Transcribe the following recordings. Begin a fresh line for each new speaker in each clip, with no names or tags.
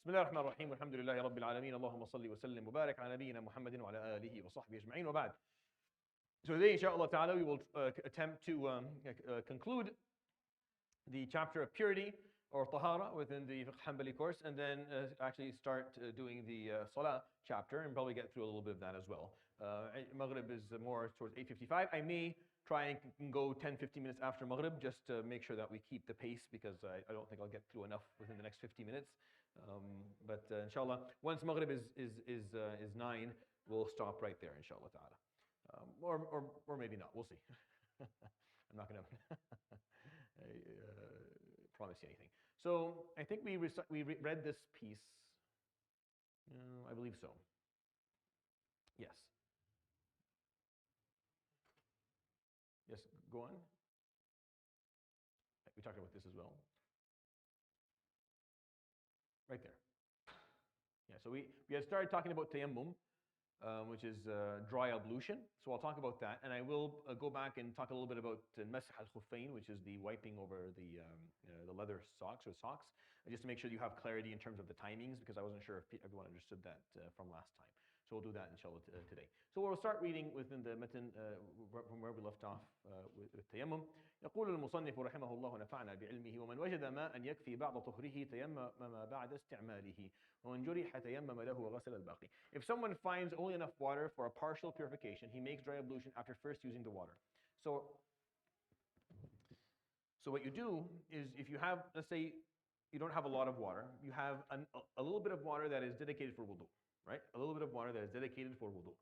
بسم الله الرحمن الرحيم والحمد لله رب العالمين اللهم صل وسلم وبارك على نبينا محمد وعلى آله وصحبه أجمعين وبعد. So today, inshallah ta'ala, we will attempt to conclude the chapter of purity or tahara within the Fiqh Hanbali course, and then actually start doing the salah chapter and probably get through a little bit of that as well. Maghrib is more towards 8:55. I may try and go 10-15 minutes after Maghrib just to make sure that we keep the pace, because I don't think I'll get through enough within the next 50 minutes. But inshallah, once Maghrib is 9, we'll stop right there, inshallah ta'ala. Or maybe not. We'll see. I'm not going to promise you anything. So I think we read this piece. I believe so. Yes. Yes, go on. We talked about this as well. Right there. Yeah, so we had started talking about tayammum, which is dry ablution. So I'll talk about that, and I will go back and talk a little bit about masah al-khuffayn, which is the wiping over the leather socks, just to make sure you have clarity in terms of the timings, because I wasn't sure if everyone understood that from last time. So we'll do that inshallah today. So we'll start reading within the matan from where we left off with tayammum. يقول المصنف رحمه الله ونفعنا بعلمه ومن وجد ماء يكفي بعض طهره تيمم بعد استعماله ومن جرح تيمم له وغسل الباقي. If someone finds only enough water for a partial purification, he makes dry ablution after first using the water. So what you do is, if you have, let's say you don't have a lot of water, you have a little bit of water that is dedicated for wudu. Right? A little bit of water that is dedicated for wudu.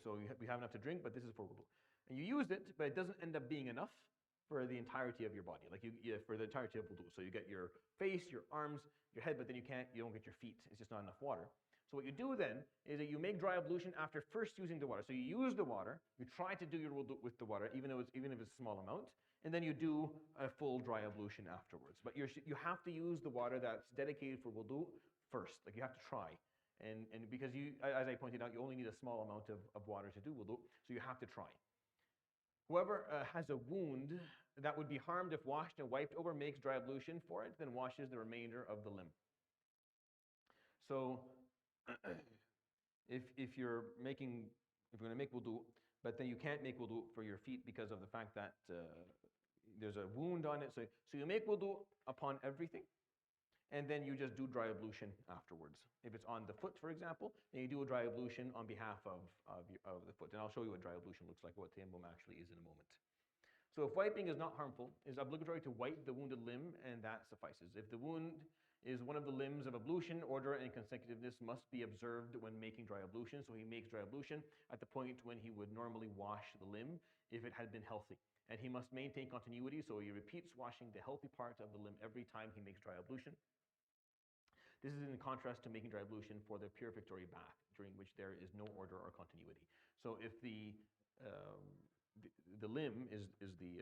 So we have enough to drink, but this is for wudu. And you use it, but it doesn't end up being enough for the entirety of your body, for the entirety of wudu. So you get your face, your arms, your head, but then you don't get your feet. It's just not enough water. So what you do then is that you make dry ablution after first using the water. So you use the water, you try to do your wudu with the water, even if it's a small amount, and then you do a full dry ablution afterwards. But you have to use the water that's dedicated for wudu first. Like, you have to try, and because as I pointed out, you only need a small amount of water to do wudu, so you have to try. Whoever has a wound that would be harmed if washed and wiped over makes dry ablution for it, then washes the remainder of the limb. So if you're going to make wudu, but then you can't make wudu for your feet because of the fact that there's a wound on it, so you make wudu upon everything, and then you just do dry ablution afterwards. If it's on the foot, for example, then you do a dry ablution on behalf of the foot. And I'll show you what dry ablution looks like, what tayammum actually is in a moment. So if wiping is not harmful, it is obligatory to wipe the wounded limb, and that suffices. If the wound is one of the limbs of ablution, order and consecutiveness must be observed when making dry ablution. So he makes dry ablution at the point when he would normally wash the limb if it had been healthy. And he must maintain continuity, so he repeats washing the healthy part of the limb every time he makes dry ablution. This is in contrast to making dry ablution for the purificatory bath, during which there is no order or continuity. So if the limb is the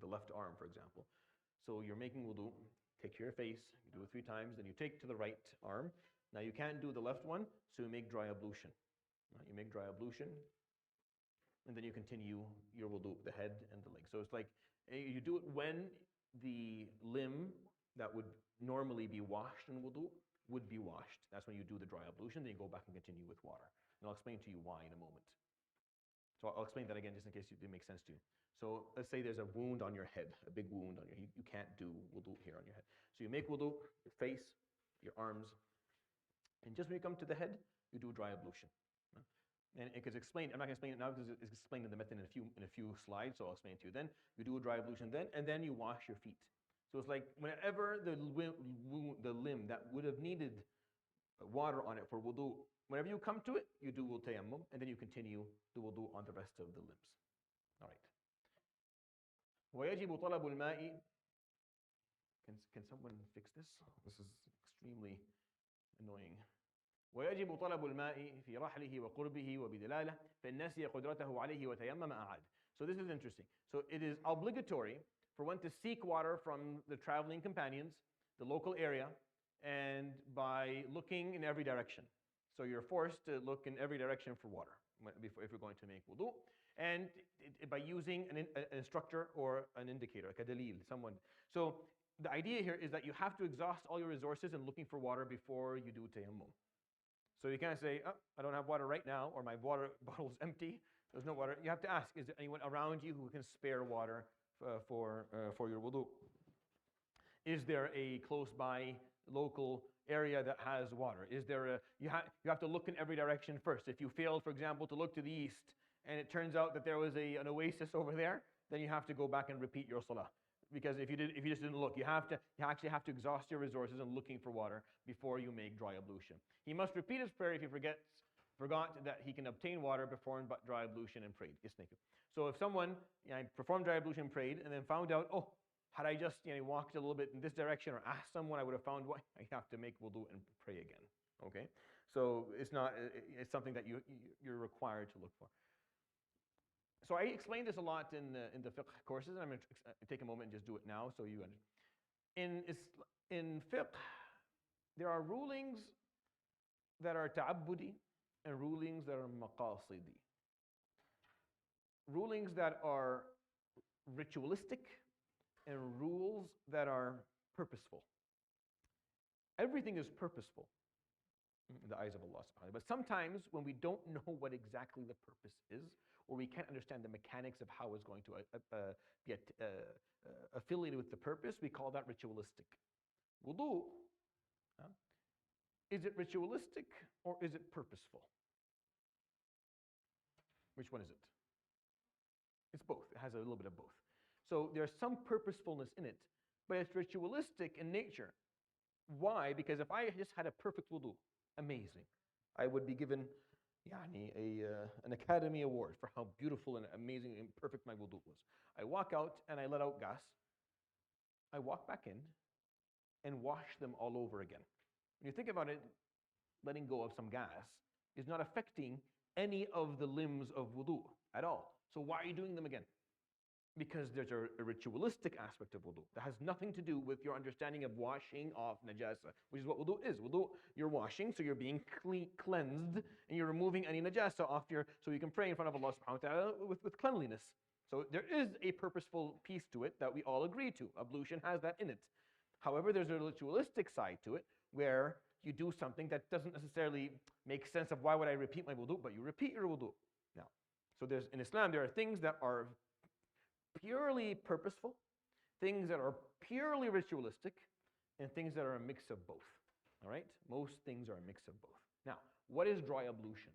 left arm, for example, so you're making wudu, take to your face, you do it 3 times, then you take to the right arm. Now you can't do the left one, so you make dry ablution. Right? You make dry ablution, and then you continue your wudu, the head and the leg. So it's like you do it when the limb that would normally be washed in wudu would be washed. That's when you do the dry ablution, then you go back and continue with water. And I'll explain to you why in a moment. So I'll explain that again just in case it makes sense to you. So let's say there's a wound on your head, a big wound on your head. You can't do wudu here on your head. So you make wudu, your face, your arms, and just when you come to the head, you do dry ablution. And it is explained, I'm not going to explain it now because it's explained in the method in a few slides, so I'll explain it to you then. You do a dry ablution then, and then you wash your feet. So it's like whenever the limb that would have needed water on it for wudu, whenever you come to it, you do tayammum, and then you continue the wudu on the rest of the limbs. All right. وَيَجِبُ طَلَبُ الْمَاءِ. Can someone fix this? This is extremely annoying. ويجب طلب الماء في رحله وقربه وبدلاله فإن نسي قدرته عليه وتيمم أعاد. So this is interesting. So it is obligatory for one to seek water from the traveling companions, the local area, and by looking in every direction. So you're forced to look in every direction for water if you're going to make wudu, and by using an instructor or an indicator, like a dalil, someone. So the idea here is that you have to exhaust all your resources in looking for water before you do tayammum. So you can't say, oh, I don't have water right now, or my water bottle's empty, there's no water. You have to ask, is there anyone around you who can spare water for your wudu? Is there a close by local area that has water? Is there you have to look in every direction first. If you failed, for example, to look to the east, and it turns out that there was an oasis over there, then you have to go back and repeat your salah. Because if you just didn't look, you actually have to exhaust your resources in looking for water before you make dry ablution. He must repeat his prayer if he forgot that he can obtain water, performed dry ablution and prayed. Yes, thank you. So if someone performed dry ablution and prayed, and then found out, oh, had I just walked a little bit in this direction or asked someone, I would have found what I have to make wudu and pray again. Okay, so it's something that you're required to look for. So I explained this a lot in the fiqh courses, and I'm going to take a moment and just do it now so you understand. In fiqh, there are rulings that are ta'abbudi and rulings that are maqasidi. Rulings that are ritualistic and rules that are purposeful. Everything is purposeful in the eyes of Allah subhanahu wa ta'ala. But sometimes when we don't know what exactly the purpose is, or we can't understand the mechanics of how it's going to get affiliated with the purpose, we call that ritualistic. Wudu, is it ritualistic or is it purposeful? Which one is it? It's both. It has a little bit of both. So there's some purposefulness in it, but it's ritualistic in nature. Why? Because if I just had a perfect wudu, amazing, I would be given an Academy Award for how beautiful and amazing and perfect my wudu was. I walk out and I let out gas. I walk back in and wash them all over again. When you think about it, letting go of some gas is not affecting any of the limbs of wudu at all. So why are you doing them again? Because there's a ritualistic aspect of wudu that has nothing to do with your understanding of washing off najasa, which is what wudu is. Wudu, you're washing, so you're being cleansed, and you're removing any najasa off so you can pray in front of Allah subhanahu wa ta'ala with cleanliness. So there is a purposeful piece to it that we all agree to. Ablution has that in it. However, there's a ritualistic side to it where you do something that doesn't necessarily make sense of why would I repeat my wudu, but you repeat your wudu. Now, so in Islam, there are things that are purely purposeful, things that are purely ritualistic, and things that are a mix of both. All right? Most things are a mix of both. Now, what is dry ablution?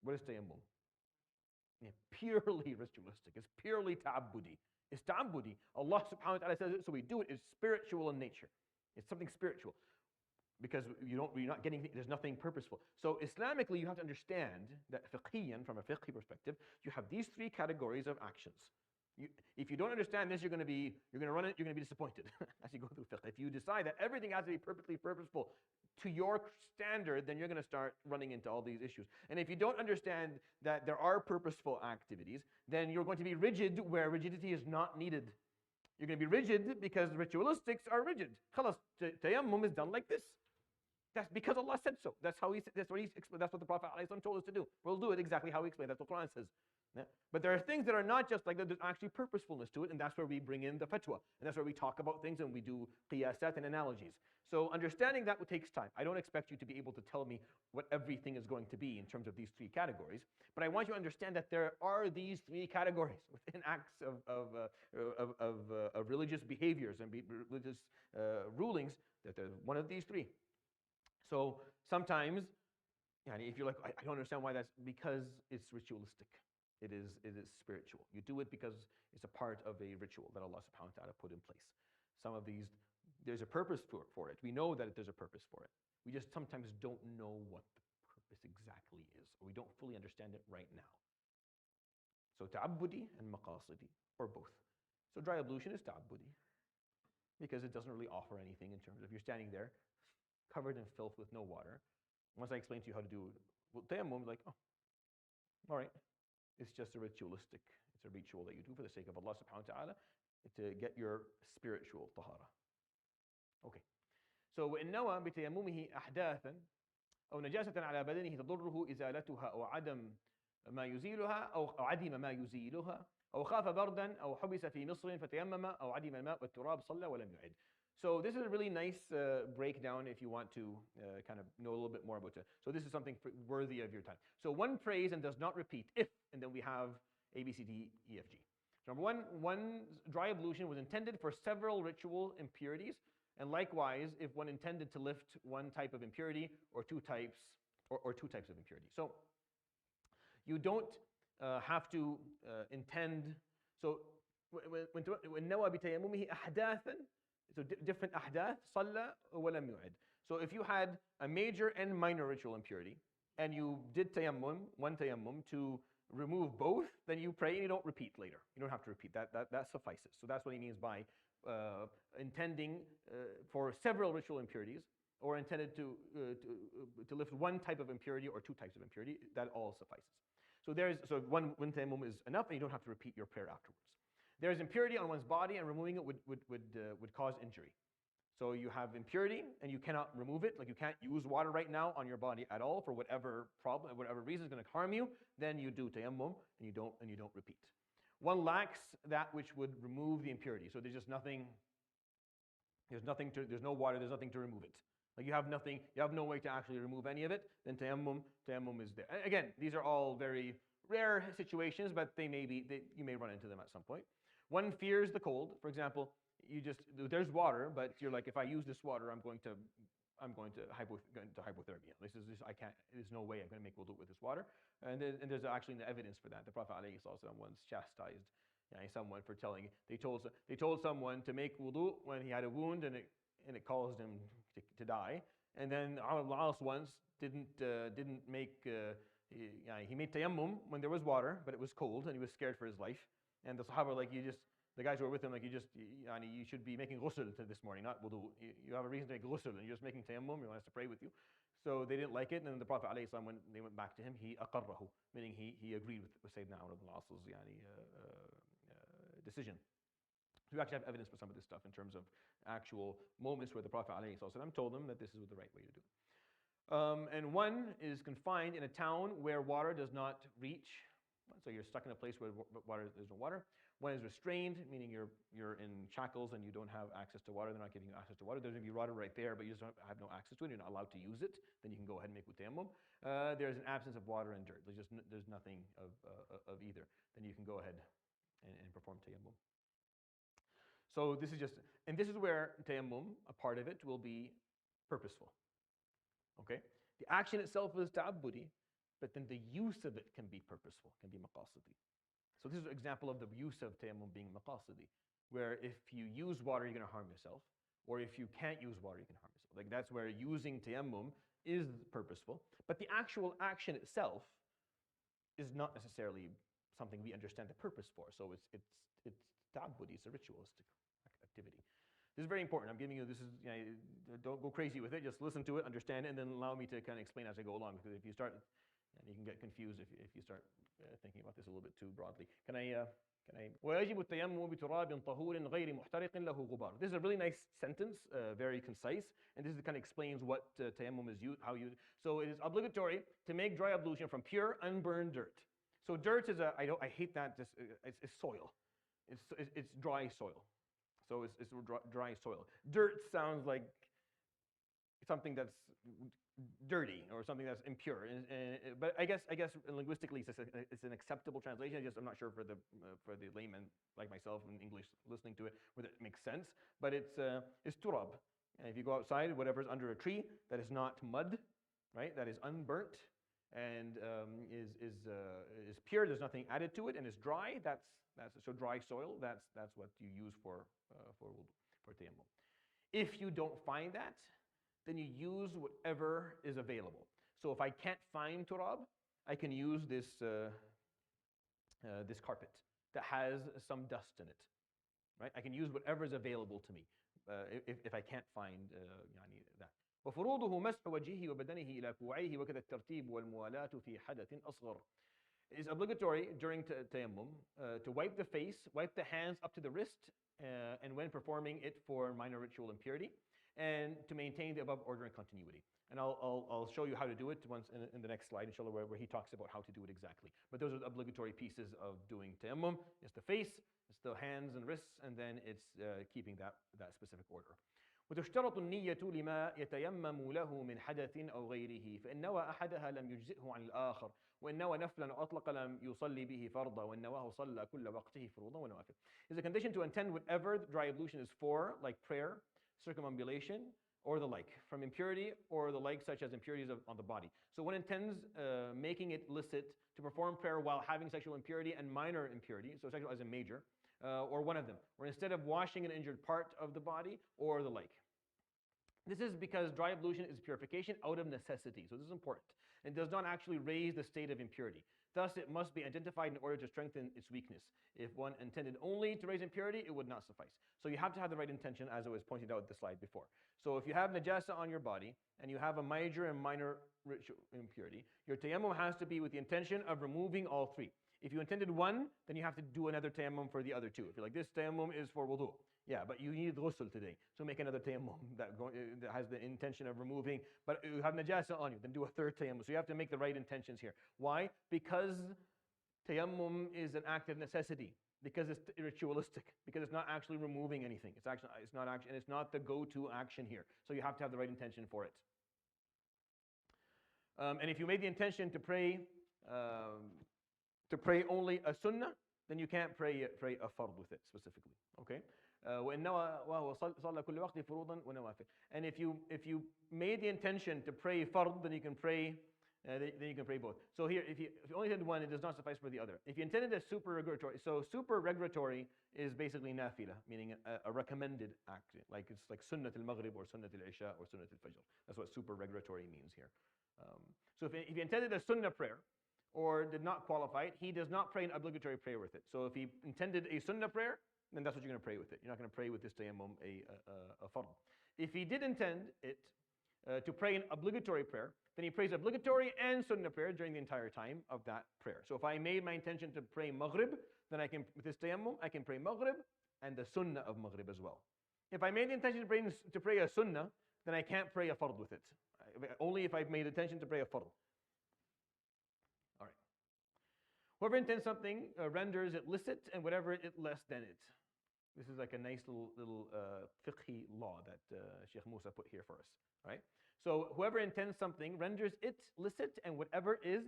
What is tayammum? Purely ritualistic. It's purely ta'abbudi. It's ta'abbudi. Allah subhanahu wa ta'ala says it, so we do it. It's spiritual in nature. It's something spiritual. Because you're not getting, there's nothing purposeful. So Islamically, you have to understand that fiqhiyan, from a fiqhi perspective, you have these three categories of actions. If you don't understand this, you're going to be disappointed as you go through fiqh. If you decide that everything has to be perfectly purposeful to your standard, then you're going to start running into all these issues. And if you don't understand that there are purposeful activities, then you're going to be rigid where rigidity is not needed. You're going to be rigid because ritualistics are rigid. Khalas, tayammum is done like this. That's because Allah said so. That's what the Prophet ﷺ told us to do. We'll do it exactly how he explained. That's what Quran says. Yeah? But there are things that are not just like that. There's actually purposefulness to it, and that's where we bring in the fatwa. And that's where we talk about things and we do qiyasat and analogies. So understanding that takes time. I don't expect you to be able to tell me what everything is going to be in terms of these three categories. But I want you to understand that there are these three categories within acts of religious behaviors and religious rulings, that there's one of these three. So sometimes, if you're like, I don't understand why that's, because it's ritualistic. It is spiritual. You do it because it's a part of a ritual that Allah subhanahu wa ta'ala put in place. Some of these, there's a purpose for it. We know that there's a purpose for it. We just sometimes don't know what the purpose exactly is, or we don't fully understand it right now. So ta'abbudi and maqasidi, or both. So dry ablution is ta'abbudi, because it doesn't really offer anything in terms of you're standing there, covered in filth with no water. Once I explain to you how to do tayammum, like, oh, all right. It's just a ritualistic, it's a ritual that you do for the sake of Allah subhanahu wa ta'ala to get your spiritual tahara. Okay. So وإن نوى بتيممه أحداثا أو نجاسة على بدنه تضره إزالتها أو عدم ما يزيلها أو عدم ما يزيلها أو خاف بردا أو حبس في مصر فتيمم أو عدم الماء والتراب صلى ولم يعد. So this is a really nice breakdown if you want to kind of know a little bit more about it. So this is something worthy of your time. So one prays and does not repeat if, and then we have A, B, C, D, E, F, G. So number one dry ablution was intended for several ritual impurities, and likewise if one intended to lift one type of impurity or two types of impurity. So you don't have to intend. So when نوى بتيممه أحداثا, so different ahdath, صلى ولم يعد. So if you had a major and minor ritual impurity, and you did one tayammum to remove both, then you pray and you don't repeat later. You don't have to repeat. That suffices. So that's what he means by intending for several ritual impurities, or intended to lift one type of impurity or two types of impurity. That all suffices. So one tayammum is enough, and you don't have to repeat your prayer afterwards. There is impurity on one's body, and removing it would cause injury. So you have impurity, and you cannot remove it. Like you can't use water right now on your body at all for whatever problem, whatever reason is going to harm you. Then you do tayammum, and you don't repeat. One lacks that which would remove the impurity. So there's just nothing. There's no water. There's nothing to remove it. Like you have nothing. You have no way to actually remove any of it. Then tayammum is there. And again, these are all very rare situations, but you may run into them at some point. One fears the cold. For example, there's water, but you're like, if I use this water, I'm going to hypothermia. There's no way I'm going to make wudu with this water. And there's actually evidence for that. The Prophet ﷺ once chastised someone for they told someone to make wudu when he had a wound and it caused him to die. And then Al once didn't make he made tayammum when there was water, but it was cold and he was scared for his life. And the Sahaba were like, the guys who were with him, like you should be making ghusl this morning, not wudu. You have a reason to make ghusl, and you're just making tayammum. You want us to pray with you. So they didn't like it, and then the Prophet ﷺ, when they went back to him, he aqarrahu, meaning he agreed with Sayyidina Amr ibn al-As's decision. So we actually have evidence for some of this stuff in terms of actual moments where the Prophet ﷺ told them that this is the right way to do. And one is confined in a town where water does not reach. So you're stuck in a place where there's no water. One is restrained, meaning you're in shackles and you don't have access to water. They're not giving you access to water. There's going to be water right there, but you just have no access to it. You're not allowed to use it. Then you can go ahead and make tayammum. There's an absence of water and dirt. There's nothing of either. Then you can go ahead and perform tayammum. So this is where tayammum, a part of it, will be purposeful. Okay, the action itself is ta'abbudi, but then the use of it can be purposeful, can be maqasidi. So this is an example of the use of tayammum being maqasidi, where if you use water, you're going to harm yourself, or if you can't use water, you can harm yourself. Like that's where using tayammum is purposeful, but the actual action itself is not necessarily something we understand the purpose for. So it's ta'abbudi, it's a ritualistic activity. This is very important. I'm giving you this is don't go crazy with it. Just listen to it, understand it, and then allow me to kind of explain as I go along. Because if you start, you can get confused if you start thinking about this a little bit too broadly. Can I? ويجب التيمم بتراب طهور غير محترق له غبار. This is a really nice sentence, very concise, and this kind of explains what tayammum is used, how you. So it is obligatory to make dry ablution from pure unburned dirt. So dirt is I hate that. It's soil. It's dry soil. So it's dry soil. Dirt sounds like something that's dirty or something that's impure. But I guess linguistically it's an acceptable translation. I'm not sure for the layman like myself in English listening to it whether it makes sense. But it's turab. And if you go outside, whatever's under a tree that is not mud, right? That is unburnt and is pure. There's nothing added to it and is dry. So dry soil. That's what you use for tayammum. If you don't find that, then you use whatever is available. So if I can't find turab, I can use this carpet that has some dust in it, right? I can use whatever is available to me if I can't find that. وفروضه مسح وجهه وبدنه إلى كوعيه وكذا الترتيب والموالاة في حدث أصغر. It is obligatory during tayammum to wipe the face, wipe the hands up to the wrist, and when performing it for minor ritual impurity. and to maintain the above order and continuity. And I'll show you how to do it once in the next slide, inshallah, where he talks about how to do it exactly. But those are the obligatory pieces of doing tayammum. It's the face, it's the hands and wrists, and then it's keeping that specific order. وتشترط النية لما يتيمم له من حدث أو غيره فإن نوى أحدها لم يجزئه عن الآخر وإن نوى نفلا أو أطلق لم يصلي به فرضا وإن نواه صلى كل وقته فروضا ونوافل. Is a condition to intend whatever dry ablution is for, like prayer, circumambulation, or the like, from impurity or the like, such as impurities on the body. So one intends making it licit to perform prayer while having sexual impurity and minor impurity, so sexual as a major, or one of them, or instead of washing an injured part of the body or the like. This is because dry ablution is purification out of necessity. So this is important. And does not actually raise the state of impurity. Thus, it must be identified in order to strengthen its weakness. If one intended only to raise impurity, it would not suffice. So you have to have the right intention, as I was pointed out in the slide before. So if you have najasa on your body, and you have a major and minor ritual impurity, your tayammum has to be with the intention of removing all three. If you intended one, then you have to do another tayammum for the other two. If you're like, this tayammum is for wudu. Yeah, but you need ghusl today. So make another tayammum that has the intention of removing, but you have najasa on you, then do a third tayammum. So you have to make the right intentions here. Why? Because tayammum is an act of necessity, because it's ritualistic, because it's not actually removing anything. It's not the go-to action here. So you have to have the right intention for it. And if you made the intention to pray only a sunnah, then you can't pray a fard with it specifically. Okay. And if you made the intention to pray fard, then you can pray both. So here, if you only did one, it does not suffice for the other. If you intended a supererogatory, so supererogatory is basically nafila, meaning a recommended act, like it's like sunnat al-maghrib or sunnat al-isha or sunnat al-fajr. That's what supererogatory means here. So if you intended a sunnah prayer, or did not qualify it, he does not pray an obligatory prayer with it. So if he intended a sunnah prayer, then that's what you're going to pray with it. You're not going to pray with this tayammum a fard. If he did intend it to pray an obligatory prayer, then he prays obligatory and sunnah prayer during the entire time of that prayer. So if I made my intention to pray maghrib, then with this tayammum, I can pray maghrib and the sunnah of maghrib as well. If I made the intention to pray a sunnah, then I can't pray a fard with it. Only if I've made the intention to pray a fard. Whoever intends something renders it licit and whatever it less than it. This is like a nice little fiqhi law that Sheikh Musa put here for us. Right? So whoever intends something renders it licit and whatever is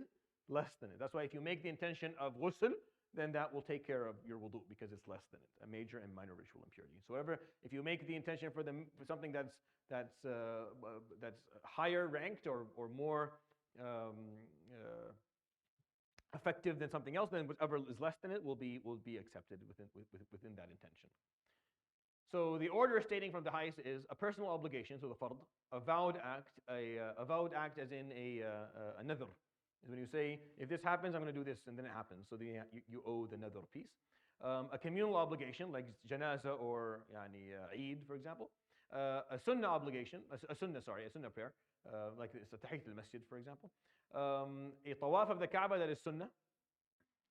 less than it. That's why if you make the intention of ghusl, then that will take care of your wudu because it's less than it, a major and minor ritual impurity. So if you make the intention for something that's higher ranked or more effective than something else, then whatever is less than it will be accepted within that intention. So the order stating from the highest is a personal obligation, so the fard, a vowed act as in a nadhr. Is when you say, if this happens, I'm going to do this, and then it happens. So you owe the nadhr piece. A communal obligation, like janaza or Eid, for example. A sunnah obligation, a sunnah prayer, like it's a tahiyyat al-masjid, for example. A tawaf of the Kaaba that is sunnah.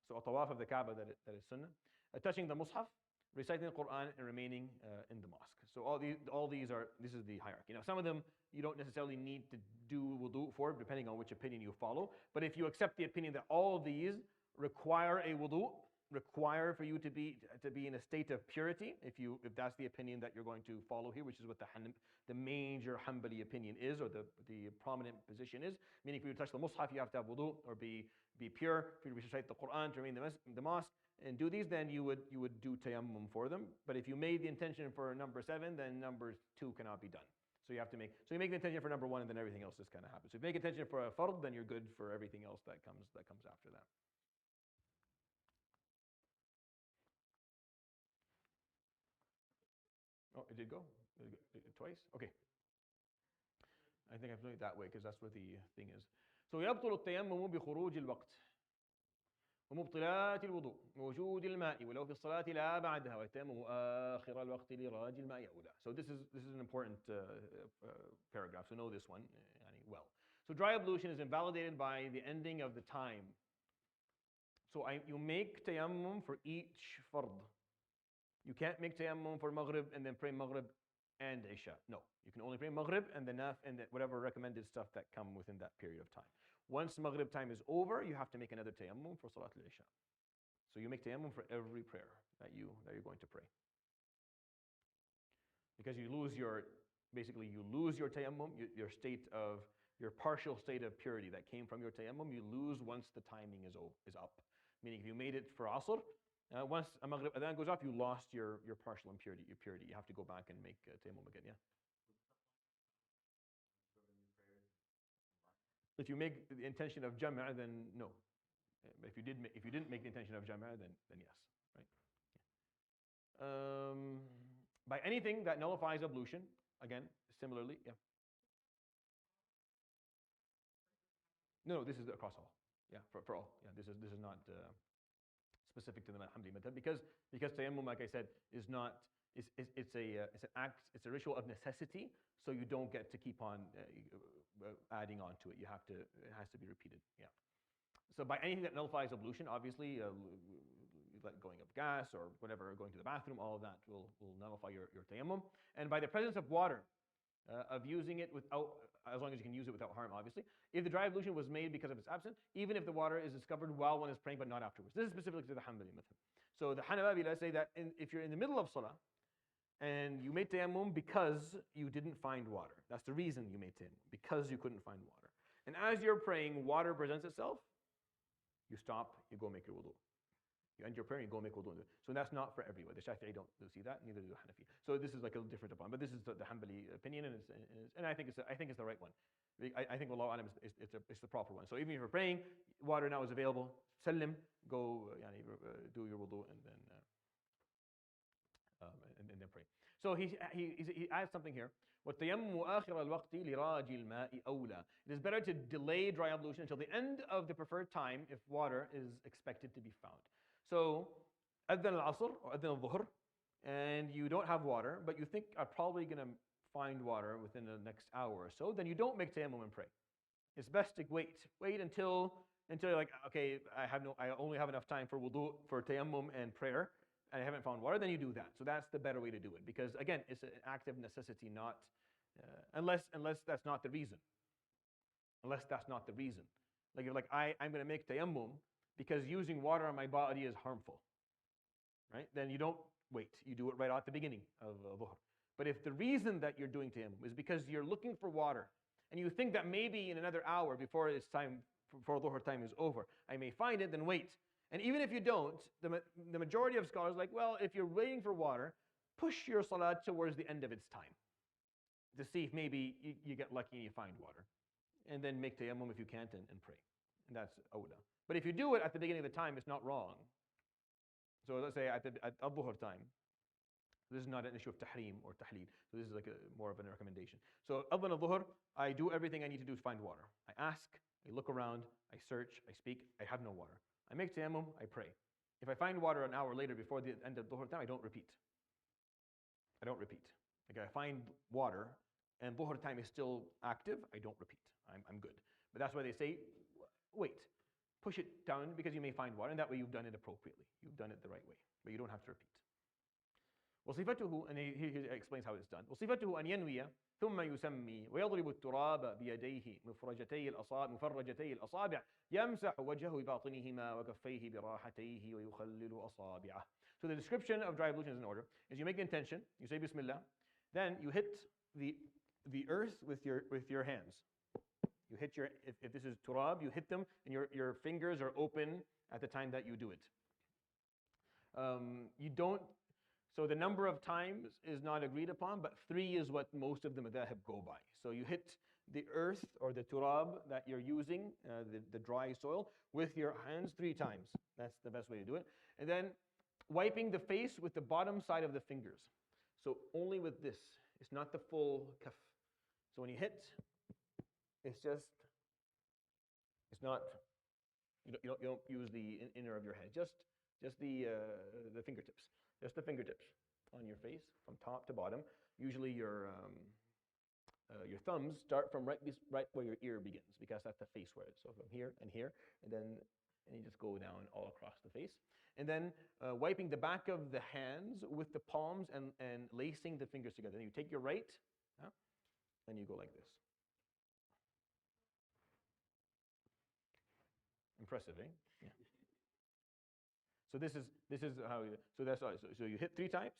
So a tawaf of the Kaaba that is sunnah. Touching the mushaf, reciting the Quran, and remaining in the mosque. So this is the hierarchy. Now some of them you don't necessarily need to do wudu for, depending on which opinion you follow. But if you accept the opinion that all of these require a wudu, require for you to be in a state of purity, if that's the opinion that you're going to follow here, which is what the major Hanbali opinion is, or the prominent position is, meaning for you to touch the mushaf, you have to have wudu or be pure. For you to recite the Quran, to remain in the mosque, and do these, then you would do tayammum for them. But if you made the intention for number 7, then number 2 cannot be done. So you make the intention for number 1, and then everything else just kind of happens. So if you make intention for a fard, then you're good for everything else that comes after that. Oh, it did go? Twice? Okay. I think I've done it that way because that's where the thing is. So يبطل التيمم بخروج الوقت ومبطلات الوضوء ووجود الماء ولو في الصلاة لا بعدها والتيمم آخر الوقت لراج الماء أولى. So this is an important paragraph. So know this one well. So dry ablution is invalidated by the ending of the time. So you make tayammum for each fard. You can't make tayammum for maghrib and then pray maghrib and Isha. No, you can only pray Maghrib and whatever recommended stuff that come within that period of time. Once Maghrib time is over, you have to make another tayammum for Salat al-Isha. So you make tayammum for every prayer that you're going to pray. Because you lose your tayammum, your partial state of purity that came from your tayammum, you lose once the timing is up. Meaning if you made it for Asr, once a Maghrib adhan goes off, you lost your partial impurity, your purity. You have to go back and make tayammum again, yeah? If you make the intention of Jama', then no. If you didn't make the intention of Jama', then yes, right? Yeah. By anything that nullifies ablution, again, similarly, yeah. No, this is across all. Yeah, for all. Yeah, this is not specific to the Hanbali method because tayammum, like I said, is not. It's an act. It's a ritual of necessity, so you don't get to keep on adding on to it. It has to be repeated. Yeah. So by anything that nullifies ablution, obviously, like going up gas or whatever, going to the bathroom, all of that will nullify your tayammum. And by the presence of water, of using it without, as long as you can use it without harm, obviously. If the dry ablution was made because of its absence, even if the water is discovered while one is praying but not afterwards. This is specific to the Hanbali method. So the Hanabila say that if you're in the middle of salah and you made tayammum because you didn't find water, that's the reason you made tayammum, because you couldn't find water. And as you're praying, water presents itself, you stop, you go make your wudu. You end your prayer and you go make wudu. So that's not for everyone. The Shafi'i don't see that, neither do the Hanafi. So this is like a different upon, but this is the Hanbali opinion, and I think it's the right one. I think Wallahu Alam it's the proper one. So even if you're praying, water now is available. Sallim, go do your wudu and then pray. So he adds something here. وَالتَّيَمُّمُ آخِرَ الْوَقْتِ لِرَاجِ الْمَاءِ أَوْلَى. It is better to delay dry ablution until the end of the preferred time if water is expected to be found. So, أذن العصر or أذن الظهر, and you don't have water, but you think I'm probably going to find water within the next hour or so, then you don't make tayammum and pray. It's best to wait until you're like, okay, I only have enough time for wudu, for tayammum and prayer, and I haven't found water. Then you do that. So that's the better way to do it, because again, it's an act of necessity, not unless that's not the reason. Unless that's not the reason. Like you're like, I'm going to make tayammum because using water on my body is harmful, right? Then you don't wait. You do it right at the beginning of dhuhr. But if the reason that you're doing tayammum is because you're looking for water and you think that maybe in another hour before dhuhr time is over, I may find it, then wait. And even if you don't, the majority of scholars are like, well, if you're waiting for water, push your salat towards the end of its time to see if maybe you get lucky and you find water. And then make tayammum if you can't and pray. And that's awla. But if you do it at the beginning of the time, it's not wrong. So let's say at dhuhr time, this is not an issue of tahrim or tahleel. So this is like more of a recommendation. So adhan al-dhuhr, I do everything I need to do to find water. I ask, I look around, I search, I speak, I have no water. I make tayammum, I pray. If I find water an hour later before the end of dhuhr time, I don't repeat. Like I find water and dhuhr time is still active, I don't repeat. I'm good. But that's why they say, wait, push it down because you may find water, and that way you've done it appropriately. You've done it the right way, but you don't have to repeat. وصفته, and he explains how it's done. وصفته أن ينوي ثم يسمي ويضرب التراب بيديه مفرجتي الأصابع يمسح وجهه بباطنهما وكفيه براحتيه ويخلل أصابعه. So the description of dry ablution is in order. Is you make the intention, you say Bismillah, then you hit the earth with your hands. You hit if this is turab, you hit them, and your fingers are open at the time that you do it. So the number of times is not agreed upon, but 3 is what most of the madhahib go by. So you hit the earth or the turab that you're using, the dry soil, with your hands 3 times. That's the best way to do it. And then wiping the face with the bottom side of the fingers. So only with this. It's not the full kaf. So when you hit, it's not, you don't use the inner of your head, just the fingertips. Just the fingertips on your face from top to bottom. Usually your thumbs start from right where your ear begins, because that's the face where it's. So from here, and then you just go down all across the face. and then wiping the back of the hands with the palms and lacing the fingers together. Then you take your right, and you go like this. Impressive, eh? Yeah. So this is how you, so that's all. So you hit 3 times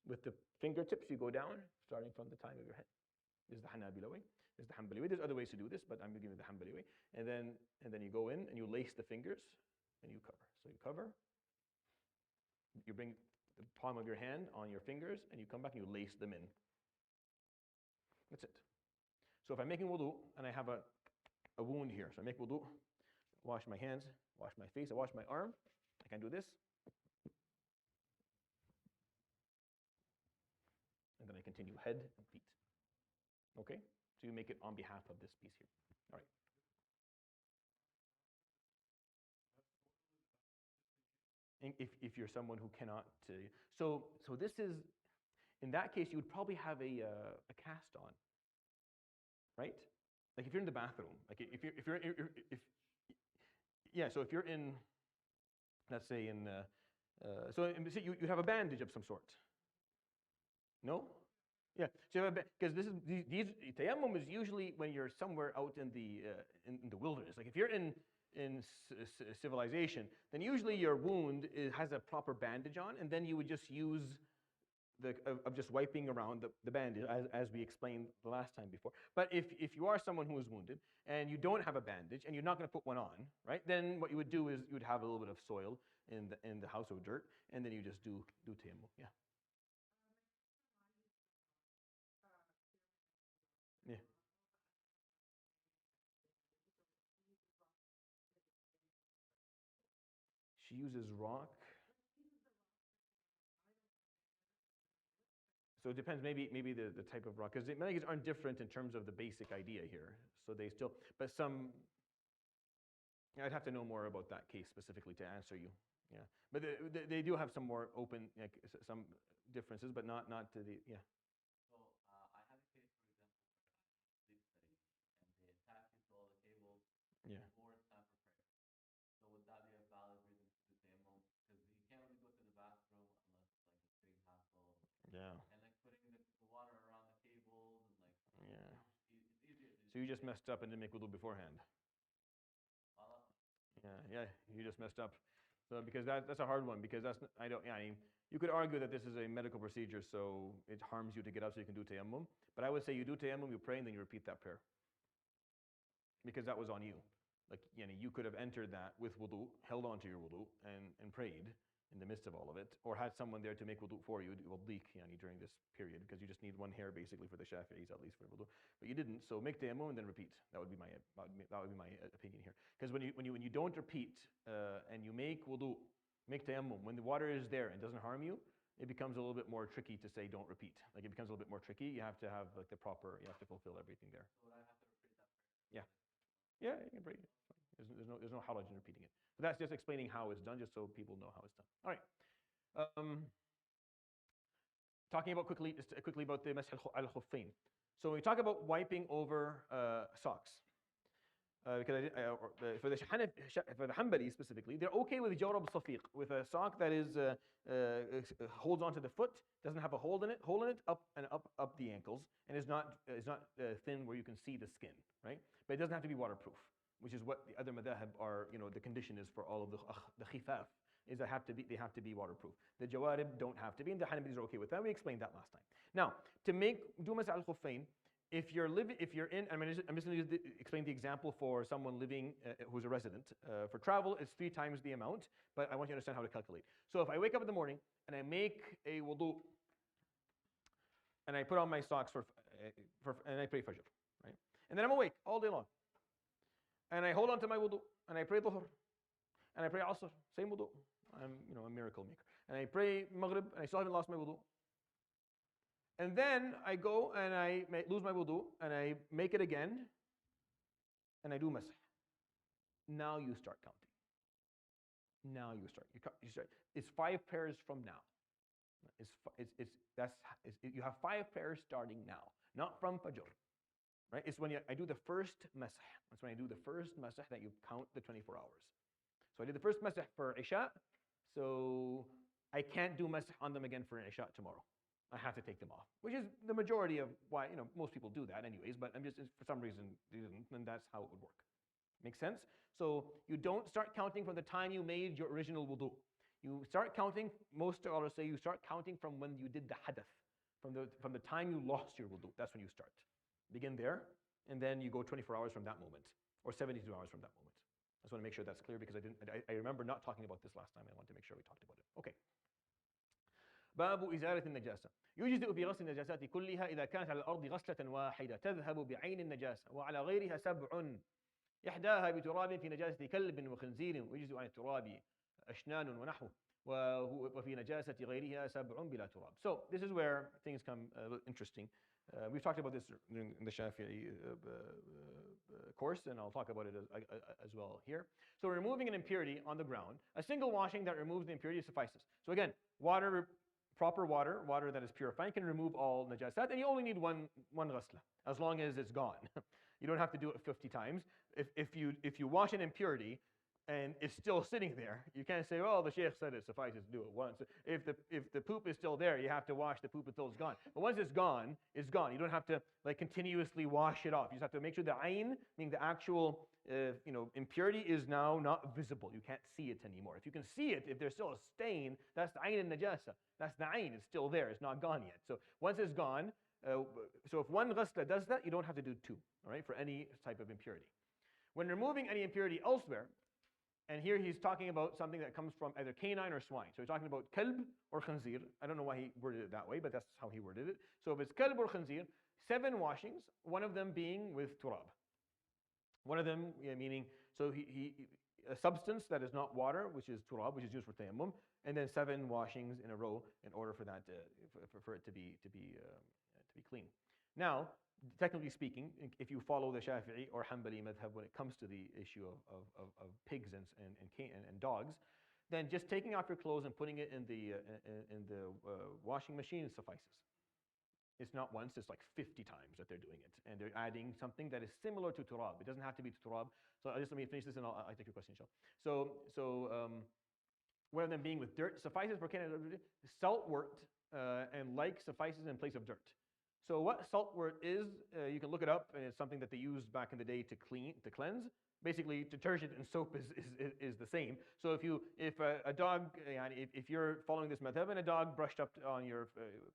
with the fingertips. You go down, starting from the time of your head. This is the Hanabila way. This is the Hanbali way. There's other ways to do this, but I'm giving you the Hanbali way. And then you go in and you lace the fingers and you cover. So you cover. You bring the palm of your hand on your fingers and you come back and you lace them in. That's it. So if I'm making wudu and I have a wound here, so I make wudu, wash my hands, wash my face, I wash my arm, I can do this. And then I continue head and feet. Okay? So you make it on behalf of this piece here. All right. If you're someone who cannot, so this is, in that case, you would probably have a cast on, right? Like if you're in the bathroom, like so if you're in, let's say in, so you have a bandage of some sort. No? Yeah, so because these tayammum is usually when you're somewhere out in the wilderness. Like if you're in civilization, then usually your wound has a proper bandage on, and then you would just use of just wiping around the bandage, as we explained the last time before. But if you are someone who is wounded and you don't have a bandage and you're not going to put one on, right? Then what you would do is you would have a little bit of soil in the house of dirt, and then you just do tayammum. Yeah. Yeah. She uses rock. So it depends, maybe the type of rock, because the Malikis aren't different in terms of the basic idea here. So they still, but some, I'd have to know more about that case specifically to answer you. Yeah, but they do have some more open, like some differences, but not to the, yeah.
So I have a case, for example, where I'm sleep studying and they attach you to all the cables
Yeah.
before it's time for prayer. So would that be a valid reason to do tayammum? Because you can't really go to the bathroom unless it's like a big hassle.
Yeah.
And like putting the water around the cables and like,
Yeah.
it's easier to
So you just messed up and didn't make wudu beforehand.
follow.
Yeah, you just messed up. So because that's a hard one, because I mean, you could argue that this is a medical procedure, so it harms you to get up so you can do tayammum. But I would say you do tayammum, you pray, and then you repeat that prayer. Because that was on you. Like, you could have entered that with wudu, held on to your wudu, and prayed in the midst of all of it, or had someone there to make wudu for you, during this period, because you just need one hair basically for the Shafi'is, at least for wudu. But you didn't, so make tayammum and then repeat. That would be my opinion here. Because when you don't repeat and you make wudu, make tayammum, when the water is there and doesn't harm you, it becomes a little bit more tricky to say don't repeat. Like it becomes a little bit more tricky. You have to have like you have to fulfill everything there.
So would I have to repeat that prayer?
Yeah. Yeah, you can pray. There's no haraj in repeating it. But that's just explaining how it's done, just so people know how it's done. All right. Talking about quickly about the masih al-khuffain. So when we talk about wiping over socks, because for the Hanbali specifically, they're okay with jawrab safiq, with a sock that is holds onto the foot, doesn't have a hole in it, up the ankles, and is not thin where you can see the skin, right? But it doesn't have to be waterproof, which is what the other madhahib are. The condition is for all of the khifaf is they have to be waterproof. The jawarib don't have to be, and the Hanabi's are okay with that. We explained that last time. Now, to do masih al-khuffain, if you're in, I'm just going to explain the example for someone living who's a resident. For travel, it's 3 times the amount, but I want you to understand how to calculate. So if I wake up in the morning and I make a wudu, and I put on my socks and I pray fajr, right? And then I'm awake all day long, and I hold on to my wudu, and I pray dhuhr, and I pray asr, same wudu. I'm a miracle maker. And I pray maghrib, and I still haven't lost my wudu. And then I go and I lose my wudu, and I make it again, and I do masih. Now you start counting. Now you start. You start. It's 5 prayers from now. You have 5 prayers starting now, not from fajr. Right? It's when I do the first masih. It's when I do the first masih that you count the 24 hours. So I did the first masih for Isha. So I can't do masah on them again for an Isha tomorrow. I have to take them off, which is the majority of why, most people do that anyways, but I'm just, for some reason, they didn't, and that's how it would work. Make sense? So you don't start counting from the time you made your original wudu. You start counting, most scholars say you start counting from when you did the hadath, from the time you lost your wudu. That's when you start. Begin there, and then you go 24 hours from that moment, or 72 hours from that moment. I just want to make sure that's clear because I remember not talking about this last time. I want to make sure we talked about it. Okay. باب إزالة النجاسة يجزئ في غسل النجاسات كلها إذا كانت على الأرض غسلة واحدة تذهب بعين النجاسة وعلى غيرها 7 إحداها بتراب في نجاسة كلب وخنزير ويجزئ عن التراب أشنان ونحوه وفي نجاسة غيرها 7 بلا تراب. So this is where things come a little interesting. We've talked about this in the Shafi'i course, and I'll talk about it as well here. So removing an impurity on the ground, a single washing that removes the impurity suffices. So again, proper water that is purifying can remove all najasat, and you only need one ghasla, as long as it's gone. You don't have to do it 50 times. If you wash an impurity and it's still sitting there, you can't say, "Oh, the sheikh said it suffices to do it once." If the poop is still there, you have to wash the poop until it's gone. But once it's gone, it's gone. You don't have to continuously wash it off. You just have to make sure the ayn, meaning the actual impurity, is now not visible. You can't see it anymore. If you can see it, if there's still a stain, that's the ayn and najasa. That's the ayn. It's still there. It's not gone yet. So once it's gone, so if one ghusla does that, you don't have to do 2, all right, for any type of impurity. When removing any impurity elsewhere, and here he's talking about something that comes from either canine or swine. So he's talking about kalb or khanzir. I don't know why he worded it that way, but that's how he worded it. So if it's kalb or khanzir, 7 washings, one of them being with turab. One of them, meaning, so a substance that is not water, which is turab, which is used for tayammum, and then 7 washings in a row in order for that for it to be clean. Now, technically speaking, if you follow the Shafi'i or Hanbali madhab when it comes to the issue of pigs and dogs, then just taking off your clothes and putting it in the washing machine suffices. It's not once, it's like 50 times that they're doing it. And they're adding something that is similar to turab. It doesn't have to be turab. So just let me finish this and I'll take your question, inshallah. So one of them being with dirt suffices for saltwort and like suffices in place of dirt. So what saltwort is, you can look it up, and it's something that they used back in the day to cleanse. Basically, detergent and soap is the same. So if a dog, if you're following this method and a dog brushed up on your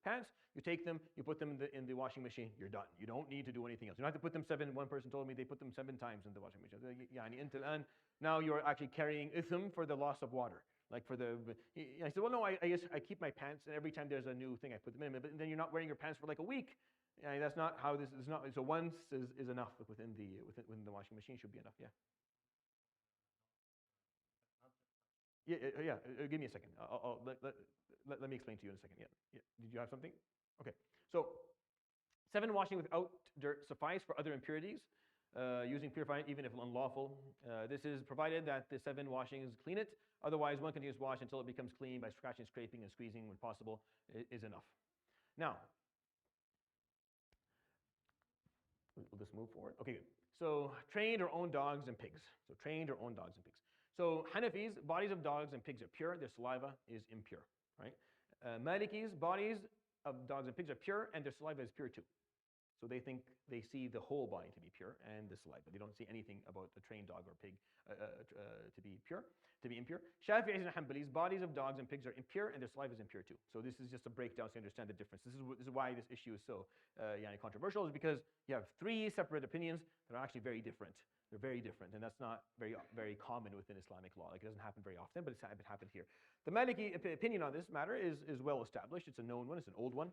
pants, you take them, you put them in the washing machine, you're done. You don't need to do anything else. You don't have to put them 7. One person told me they put them 7 times in the washing machine. Now you're actually carrying itham for the loss of water. Like I said, well, no, I keep my pants, and every time there's a new thing, I put them in. But then you're not wearing your pants for like a week. That's not how this is. Not so. Once is enough within the washing machine should be enough. Yeah. Yeah. Give me a second. Let me explain to you in a second. Yeah. Did you have something? Okay. So 7 washing without dirt suffice for other impurities. Using purifying even if unlawful. This is provided that the 7 washings clean it. Otherwise, one continuous wash until it becomes clean by scratching, scraping, and squeezing when possible is enough. Now, we'll just move forward. Okay, good. So trained or owned dogs and pigs. So trained or owned dogs and pigs. So Hanafis, bodies of dogs and pigs are pure. Their saliva is impure, right? Malikis, bodies of dogs and pigs are pure, and their saliva is pure too. So they see the whole body to be pure and the saliva. They don't see anything about a trained dog or pig to be impure. Shafi'is and Hanbalis, bodies of dogs and pigs are impure and their saliva is impure too. So this is just a breakdown so you understand the difference. This is why this issue is so controversial, is because you have 3 separate opinions that are actually very different. They're very different, and that's not very common within Islamic law. Like, it doesn't happen very often, but it happened here. The Maliki opinion on this matter is well established. It's a known one. It's an old one.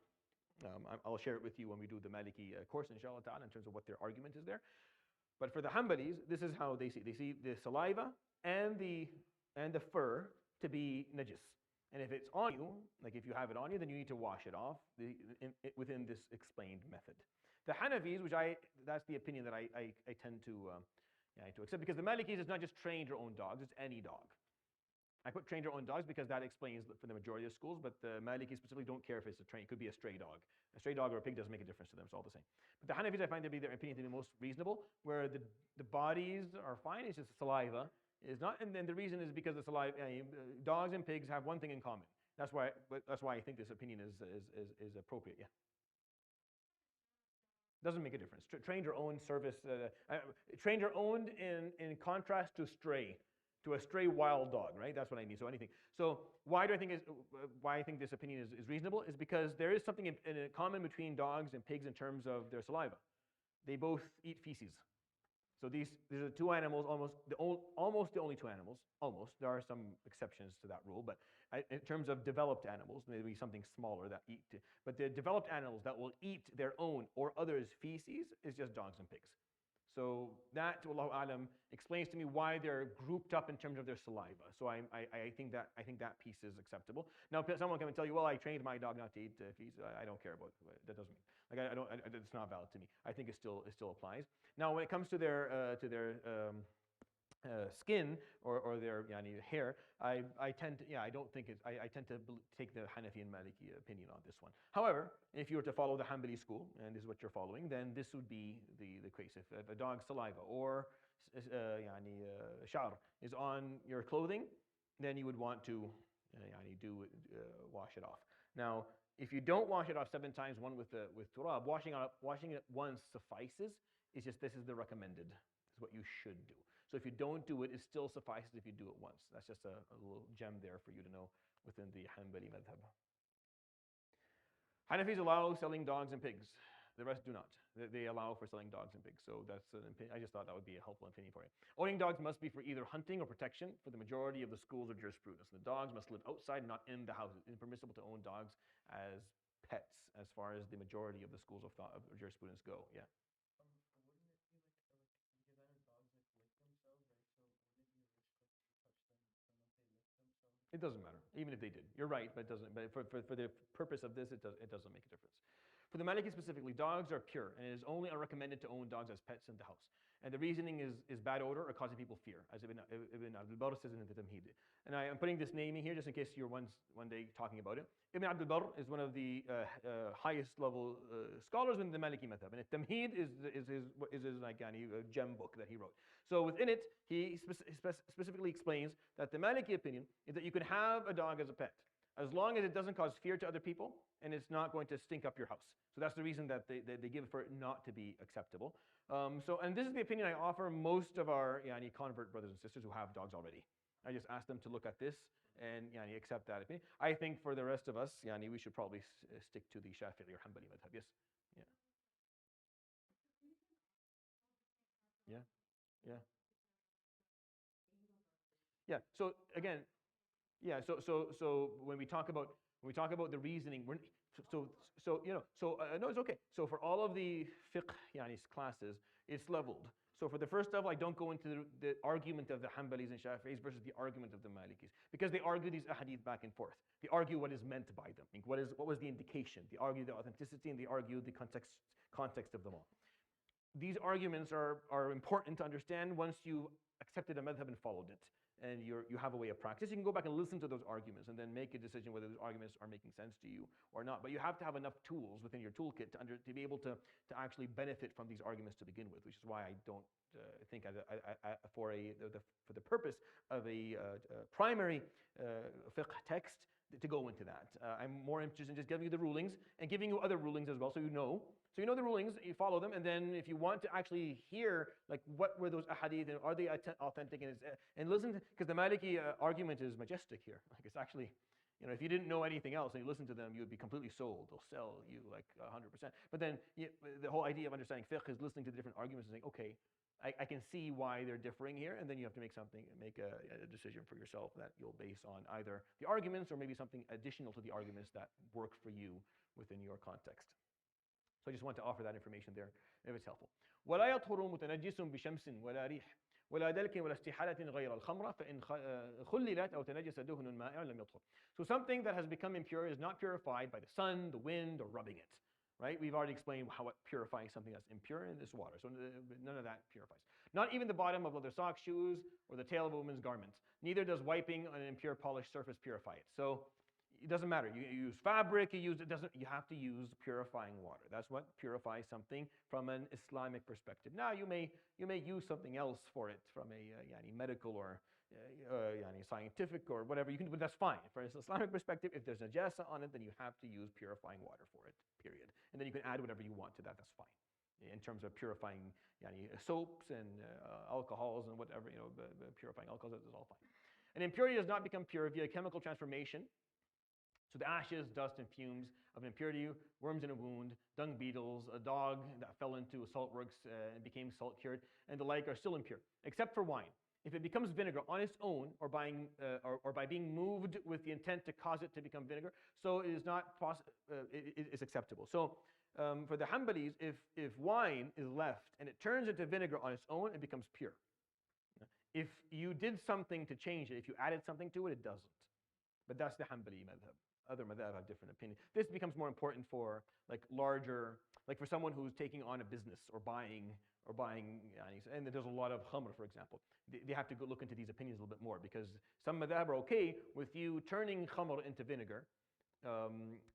I'll share it with you when we do the Maliki course, inshallah ta'ala, in terms of what their argument is there. But for the Hanbalis, this is how they see it. They see the saliva and the fur to be najis. And if it's on you, like if you have it on you, then you need to wash it off within this explained method. The Hanafis, that's the opinion that I tend to accept, because the Malikis is not just trained or owned dogs, it's any dog. I put trained or owned dogs because that explains for the majority of schools, but the Malikis specifically don't care if it's it could be a stray dog. A stray dog or a pig doesn't make a difference to them, it's all the same. But the Hanafis, I find their opinion to be most reasonable, where the bodies are fine, it's just the saliva Is not, and then the reason is because the saliva, dogs and pigs have one thing in common. That's why I think this opinion is appropriate. Yeah. Doesn't make a difference. Trained or owned service, trained or owned in contrast to a stray wild dog, right? That's what I mean. So anything. So why I think this opinion is reasonable is because there is something in common between dogs and pigs in terms of their saliva. They both eat feces. So these are two animals, almost the only two animals. Almost. There are some exceptions to that rule, but in terms of developed animals, maybe something smaller that eat. But the developed animals that will eat their own or others' feces is just dogs and pigs. So that, Wallahu Alam, explains to me why they're grouped up in terms of their saliva. So I think that piece is acceptable. Now someone can tell you, well, I trained my dog not to eat feces. I don't care about it. That doesn't mean it's not valid to me. I think it still applies. Now when it comes to their skin or their hair, I tend to take the Hanafi and Maliki opinion on this one. However, if you were to follow the Hanbali school, and this is what you're following, then this would be the case. If a dog's saliva or sha'r is on your clothing, then you would want to wash it off. Now, if you don't wash it off 7 times, one with turab, washing it once suffices. It's just this is the recommended. This is what you should do. So if you don't do it, it still suffices if you do it once. That's just a little gem there for you to know within the Hanbali madhab. Hanafis allow selling dogs and pigs. The rest do not. They allow for selling dogs and pigs. So that's an opinion. I just thought that would be a helpful opinion for you. Owning dogs must be for either hunting or protection for the majority of the schools of jurisprudence. The dogs must live outside, not in the house. It's impermissible to own dogs as pets as far as the majority of the schools of thought of jurisprudence go. Yeah. It doesn't matter, even if they did. You're right, but it doesn't. But for the purpose of this, it doesn't make a difference. For the Maliki specifically, dogs are pure, and it is only unrecommended to own dogs as pets in the house. And the reasoning is bad odor or causing people fear, as Ibn Abdul Barr says in the Tamheed. And I am putting this name in here just in case you're one day talking about it. Ibn Abdul Barr is one of the highest level scholars in the Maliki madhab, and Tamheed is his gem book that he wrote. So within it, he specifically explains that the Maliki opinion is that you can have a dog as a pet, as long as it doesn't cause fear to other people and it's not going to stink up your house. So that's the reason that they give for it not to be acceptable. And this is the opinion I offer most of our convert brothers and sisters who have dogs already. I just ask them to look at this and accept that opinion. I think for the rest of us, we should probably stick to the Shafi'i or Hanbali madhab. Yes? Yeah. Yeah. Yeah. So again, yeah. So when we talk about the reasoning, no, it's okay. So for all of the fiqh classes, it's leveled. So for the first level, I don't go into the argument of the Hanbalis and Shafi'is versus the argument of the Malikis, because they argue these ahadith back and forth. They argue what is meant by them. What was the indication? They argue the authenticity, and they argue the context of them all. These arguments are important to understand once you accepted a madhab and followed it, and you have a way of practice. You can go back and listen to those arguments and then make a decision whether those arguments are making sense to you or not. But you have to have enough tools within your toolkit to be able to actually benefit from these arguments to begin with, which is why I don't think for the purpose of a primary fiqh text to go into that. I'm more interested in just giving you the rulings and giving you other rulings as well, so you know. So you know the rulings, you follow them, and then if you want to actually hear, like, what were those ahadith, and are they authentic, and listen, because the Maliki argument is majestic here. Like, it's actually, if you didn't know anything else and you listen to them, you would be completely sold. They'll sell you like 100%. But then the whole idea of understanding fiqh is listening to the different arguments and saying, okay, I can see why they're differing here, and then you have to make a decision for yourself that you'll base on either the arguments or maybe something additional to the arguments that work for you within your context. So I just want to offer that information there if it's helpful. ولا يطهر متنجس بشمس ولا ريح ولا دلك ولا استحالة غير الخمرة فإن خللت أو تنجس دهن مائع لم يطهر. So something that has become impure is not purified by the sun, the wind, or rubbing it. Right? We've already explained how purifying something that's impure in this water. So none of that purifies. Not even the bottom of leather socks, shoes, or the tail of a woman's garment. Neither does wiping on an impure polished surface purify it. So it doesn't matter. You use fabric, you have to use purifying water. That's what purifies something from an Islamic perspective. Now you may use something else for it from a yani medical or yani scientific or whatever. You can, but that's fine. From an Islamic perspective, if there's najasa on it, then you have to use purifying water for it. Period. And then you can add whatever you want to that. That's fine. In terms of purifying yani soaps and alcohols and whatever, the purifying alcohols, that's all fine. An impurity does not become pure via chemical transformation. So the ashes, dust, and fumes of an impurity, worms in a wound, dung beetles, a dog that fell into a salt works and became salt cured, and the like are still impure, except for wine. If it becomes vinegar on its own or by being moved with the intent to cause it to become vinegar, so it is not it is acceptable. So for the Hanbalis, if wine is left and it turns into vinegar on its own, it becomes pure. If you did something to change it, if you added something to it, it doesn't. But that's the Hanbali madhab. Other madhab have different opinions. This becomes more important for like larger, like for someone who's taking on a business or buying, and there's a lot of khamr, for example. They have to go look into these opinions a little bit more because some madhab are okay with you turning khamr into vinegar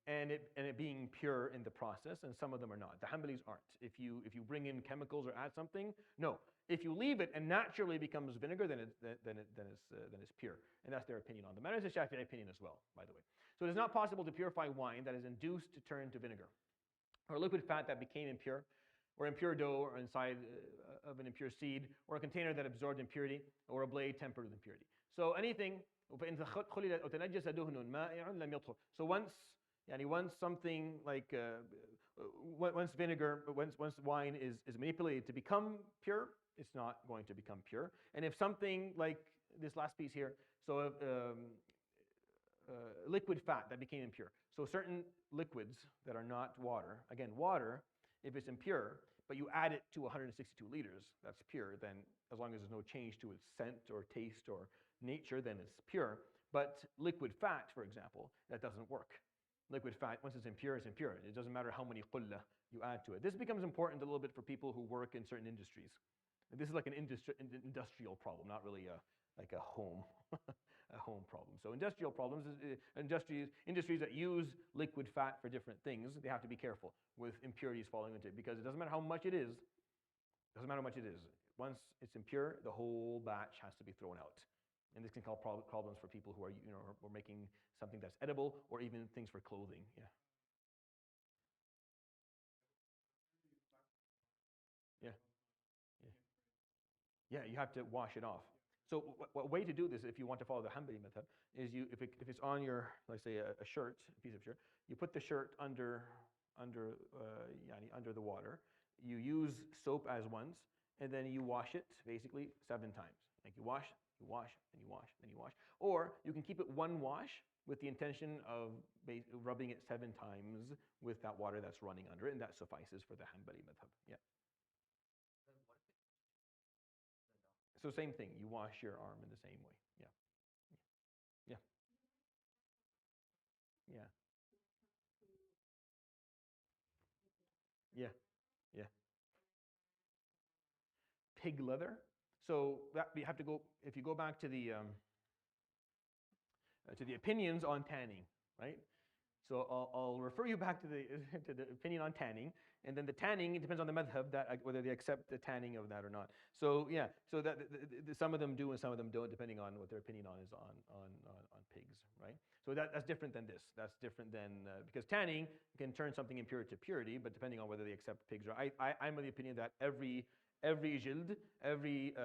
and it being pure in the process, and some of them are not. The Hanbalis aren't. If you bring in chemicals or add something, no. If you leave it and naturally becomes vinegar, then it's pure, and that's their opinion on the matter. It's a Shafi'i opinion as well, by the way. So it is not possible to purify wine that is induced to turn to vinegar, or liquid fat that became impure, or impure dough, or inside of an impure seed, or a container that absorbed impurity, or a blade tempered with impurity. So anything. So once something like once wine is manipulated to become pure, it's not going to become pure. And if something like this last piece here, so liquid fat that became impure. So certain liquids that are not water, again, water, if it's impure, but you add it to 162 liters, that's pure, then as long as there's no change to its scent or taste or nature, then it's pure. But liquid fat, for example, that doesn't work. Liquid fat, once it's impure, it's impure. It doesn't matter how many qullah you add to it. This becomes important a little bit for people who work in certain industries. And this is like an industrial problem, not really like a home a home problem. So industrial problems, industries that use liquid fat for different things, they have to be careful with impurities falling into it because it doesn't matter how much it is. Doesn't matter how much it is. Once it's impure, the whole batch has to be thrown out. And this can cause problems for people who are, are making something that's edible or even things for clothing. Yeah. Yeah. Yeah. Yeah, you have to wash it off. So what way to do this, if you want to follow the Hanbali method, is if it's on your, let's say a shirt, a piece of shirt, you put the shirt under the water. You use soap as once, and then you wash it basically 7 times. Like you wash, and you wash, and you wash. Or you can keep it one wash with the intention of rubbing it 7 times with that water that's running under it, and that suffices for the Hanbali method. Yeah. So same thing. You wash your arm in the same way. Yeah. Yeah. Yeah. Yeah. Yeah. Pig leather. So that you have to go. If you go back to the opinions on tanning, right? So I'll refer you back to the opinion on tanning, and then the tanning, it depends on the madhab whether they accept the tanning of that or not. So yeah, so that some of them do and some of them don't, depending on what their opinion on is on pigs, right? So that's different than this. That's different than because tanning can turn something impure to purity, but depending on whether they accept pigs or I'm of the opinion that every jild, every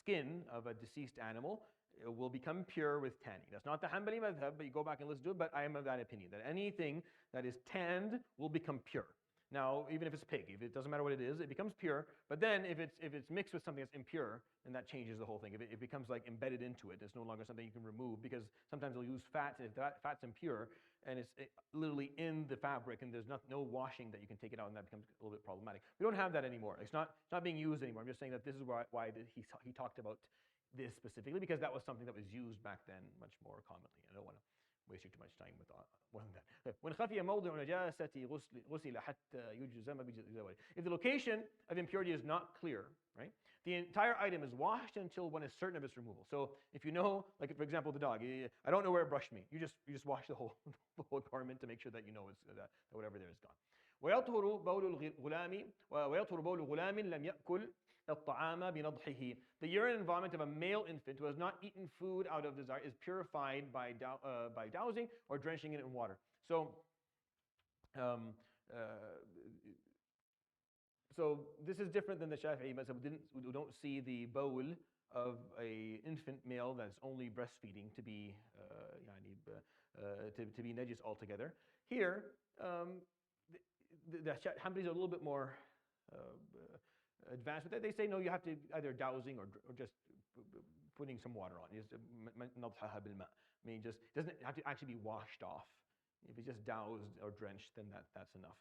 skin of a deceased animal will become pure with tanning. That's not the Hanbali madhab, but you go back and listen to it, but I am of that opinion, that anything that is tanned will become pure. Now, even if it's pig, if it doesn't matter what it is, it becomes pure, but then if it's mixed with something that's impure, then that changes the whole thing. If it becomes like embedded into it, it's no longer something you can remove, because sometimes they'll use fat, if that fat's impure, and it's literally in the fabric, and there's no washing that you can take it out, and that becomes a little bit problematic. We don't have that anymore. It's not being used anymore. I'm just saying that this is why he talked about this specifically, because that was something that was used back then much more commonly. I don't want to wasting too much time with more than that. when خفي موضع نجاسة غسل حتى يجزم بزوال. If the location of impurity is not clear, right, the entire item is washed until one is certain of its removal. So if you know, like for example, the dog, I don't know where it brushed me. You just wash the whole the whole garment to make sure that you know it's that whatever there is gone. ويطهر بول غلام لم يأكل الطعام بنضحه. The urine and vomit of a male infant who has not eaten food out of desire is purified by dowsing or drenching it in water. So, so this is different than the Shafi'i mazhab. We don't see the bowl of a infant male that's only breastfeeding to be to be najis altogether. Here, the Hanbalis are a little bit more advanced with that. They say no, you have to either dowsing or just putting some water on. I mean, just doesn't have to actually be washed off. If it's just doused or drenched, then that's enough.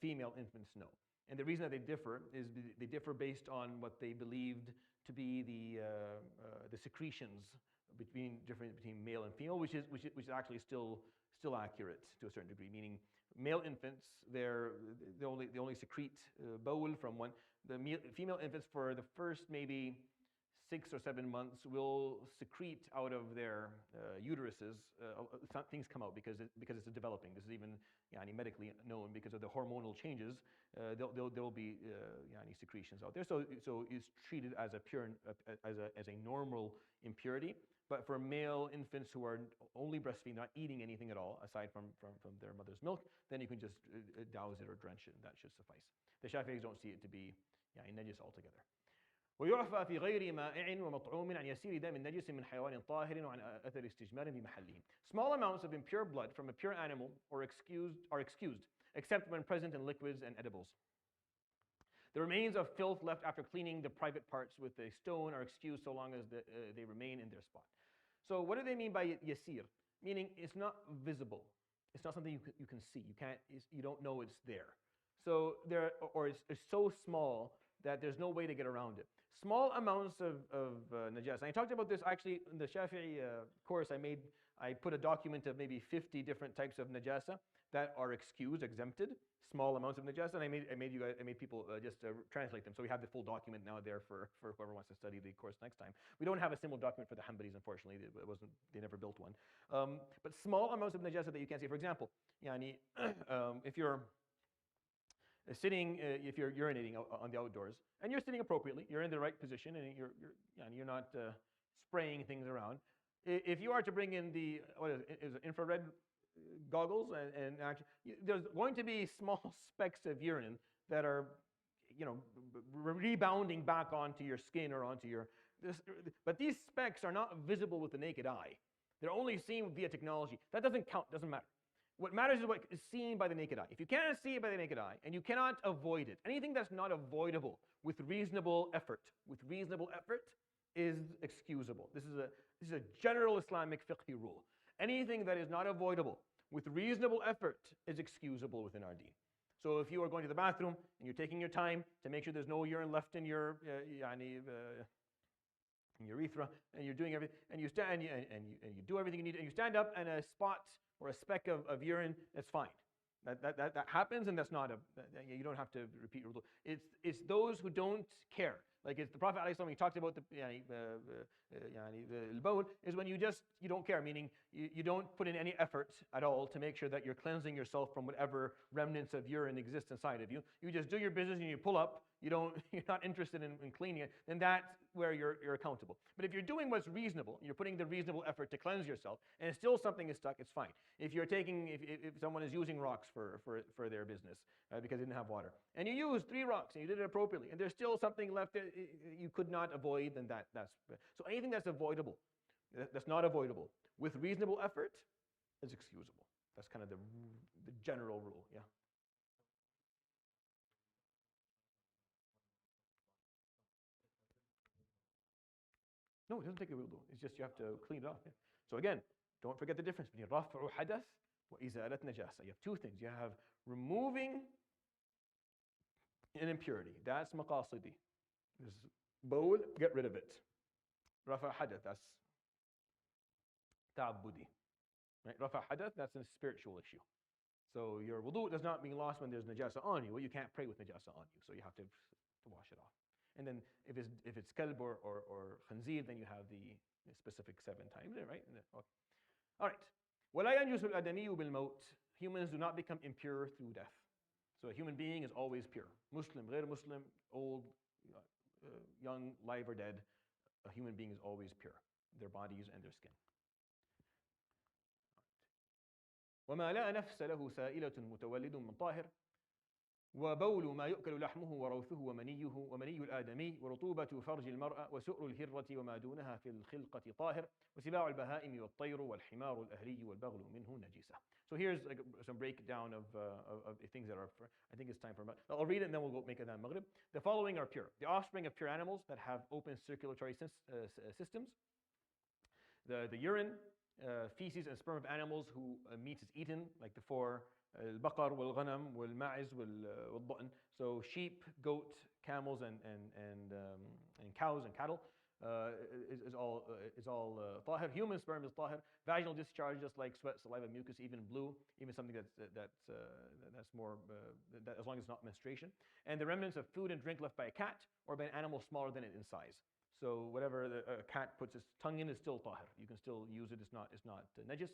Female infants, no. And the reason that they differ is they differ based on what they believed to be the secretions between male and female, which is actually still accurate to a certain degree. Meaning, male infants they only secrete bowl from one. The female infants for the first maybe 6 or 7 months will secrete out of their uteruses. Things come out because it's developing. This is even medically known because of the hormonal changes. There will be secretions out there. So it's treated as a pure as a normal impurity. But for male infants who are only breastfeeding, not eating anything at all aside from their mother's milk, then you can just douse it or drench it, and that should suffice. The Shafi'is don't see it to be najis altogether. ويعفى في غير مائع ومطعوم عن يسير دم نجس من حيوان طاهر وعن أثر استجمار بمحله. Small amounts of impure blood from a pure animal are excused, except when present in liquids and edibles. The remains of filth left after cleaning the private parts with a stone are excused so long as they remain in their spot. So what do they mean by yasir? Meaning it's not visible. It's not something you can see. You don't know it's there. So it's so small that there's no way to get around it. Small amounts of najasa. And I talked about this actually in the Shafi'i course. I put a document of maybe 50 different types of najasa that are exempted. Small amounts of najasa, and I made people just translate them. So we have the full document now there for whoever wants to study the course next time. We don't have a similar document for the Hanbalis, unfortunately. They never built one. But small amounts of najasa that you can't see. For example, if you're sitting, if you're urinating on the outdoors, and you're sitting appropriately, you're in the right position, and you're not spraying things around. If you are to bring in the infrared goggles, and actually, there's going to be small specks of urine that are, rebounding back onto your skin or onto but these specks are not visible with the naked eye. They're only seen via technology. That doesn't count. Doesn't matter. What matters is what is seen by the naked eye. If you cannot see it by the naked eye, and you cannot avoid it, anything that's not avoidable with reasonable effort is excusable. This is a general Islamic fiqh rule. Anything that is not avoidable with reasonable effort is excusable within our deen. So if you are going to the bathroom and you're taking your time to make sure there's no urine left in your in your urethra, and you're doing everything, and you stand and you do everything you need, and you stand up, and a spot or a speck of urine, that's fine. That happens, and that's not you don't have to repeat your rule. It's those who don't care. Like it's the Prophet ﷺ, when he talked about the bawl, is when you don't care, meaning you don't put in any effort at all to make sure that you're cleansing yourself from whatever remnants of urine exist inside of you. You just do your business and you pull up. You're not interested in cleaning it, then that's where you're accountable. But if you're doing what's reasonable, you're putting the reasonable effort to cleanse yourself, and still something is stuck, it's fine. If someone is using rocks for their business because they didn't have water, and you used 3 rocks and you did it appropriately, and there's still something left you could not avoid, then that's so anything that's avoidable, that's not avoidable with reasonable effort is excusable. That's kind of the general rule. Yeah. No, it doesn't take a wudu. It's just you have to clean it off. Yeah. So again, don't forget the difference between raf'u hadath wa izalat najasa. You have 2 things. You have removing an impurity. That's maqasidi. This bowl, get rid of it. Raf'u hadath, that's ta'abbudi. Right? Rafa hadath, that's a spiritual issue. So your wudu does not mean lost when there's najasa on you. Well, you can't pray with najasa on you, so you have to wash it off. And then if it's kalb or khanzir, then you have the specific 7 times, right? Okay. All right. وَلَا يَنْجُسُ الْأَدَمِيُّ بِالْمَوْتِ. Humans do not become impure through death. So a human being is always pure. Muslim, غير Muslim, old, young, live or dead, a human being is always pure, their bodies and their skin. وما لا نفس له سائلة متولد من طاهر وبول ما يؤكل لحمه وروثه ومني الآدمي ورطوبة فرج المرأة وسؤر الهرة وما دونها في الخلقة طاهر وسباع البهائم والطير والحمار الأهلي والبغل منه نجسة. So here's like some breakdown of things that are, I think it's time for, I'll read it and then we'll go make adhan maghrib. The following are pure. The offspring of pure animals that have open circulatory systems. The urine, feces and sperm of animals who meat is eaten, like the 4, البقر والغنم والماعز والضأن. So sheep, goat, camels, and cows and cattle is all طاهر. Human sperm is طاهر. Vaginal discharge, just like sweat, saliva, mucus, even blue, even something that's more that, as long as it's not menstruation. And the remnants of food and drink left by a cat or by an animal smaller than it in size. So whatever a cat puts its tongue in is still طاهر. You can still use it. It's not najis.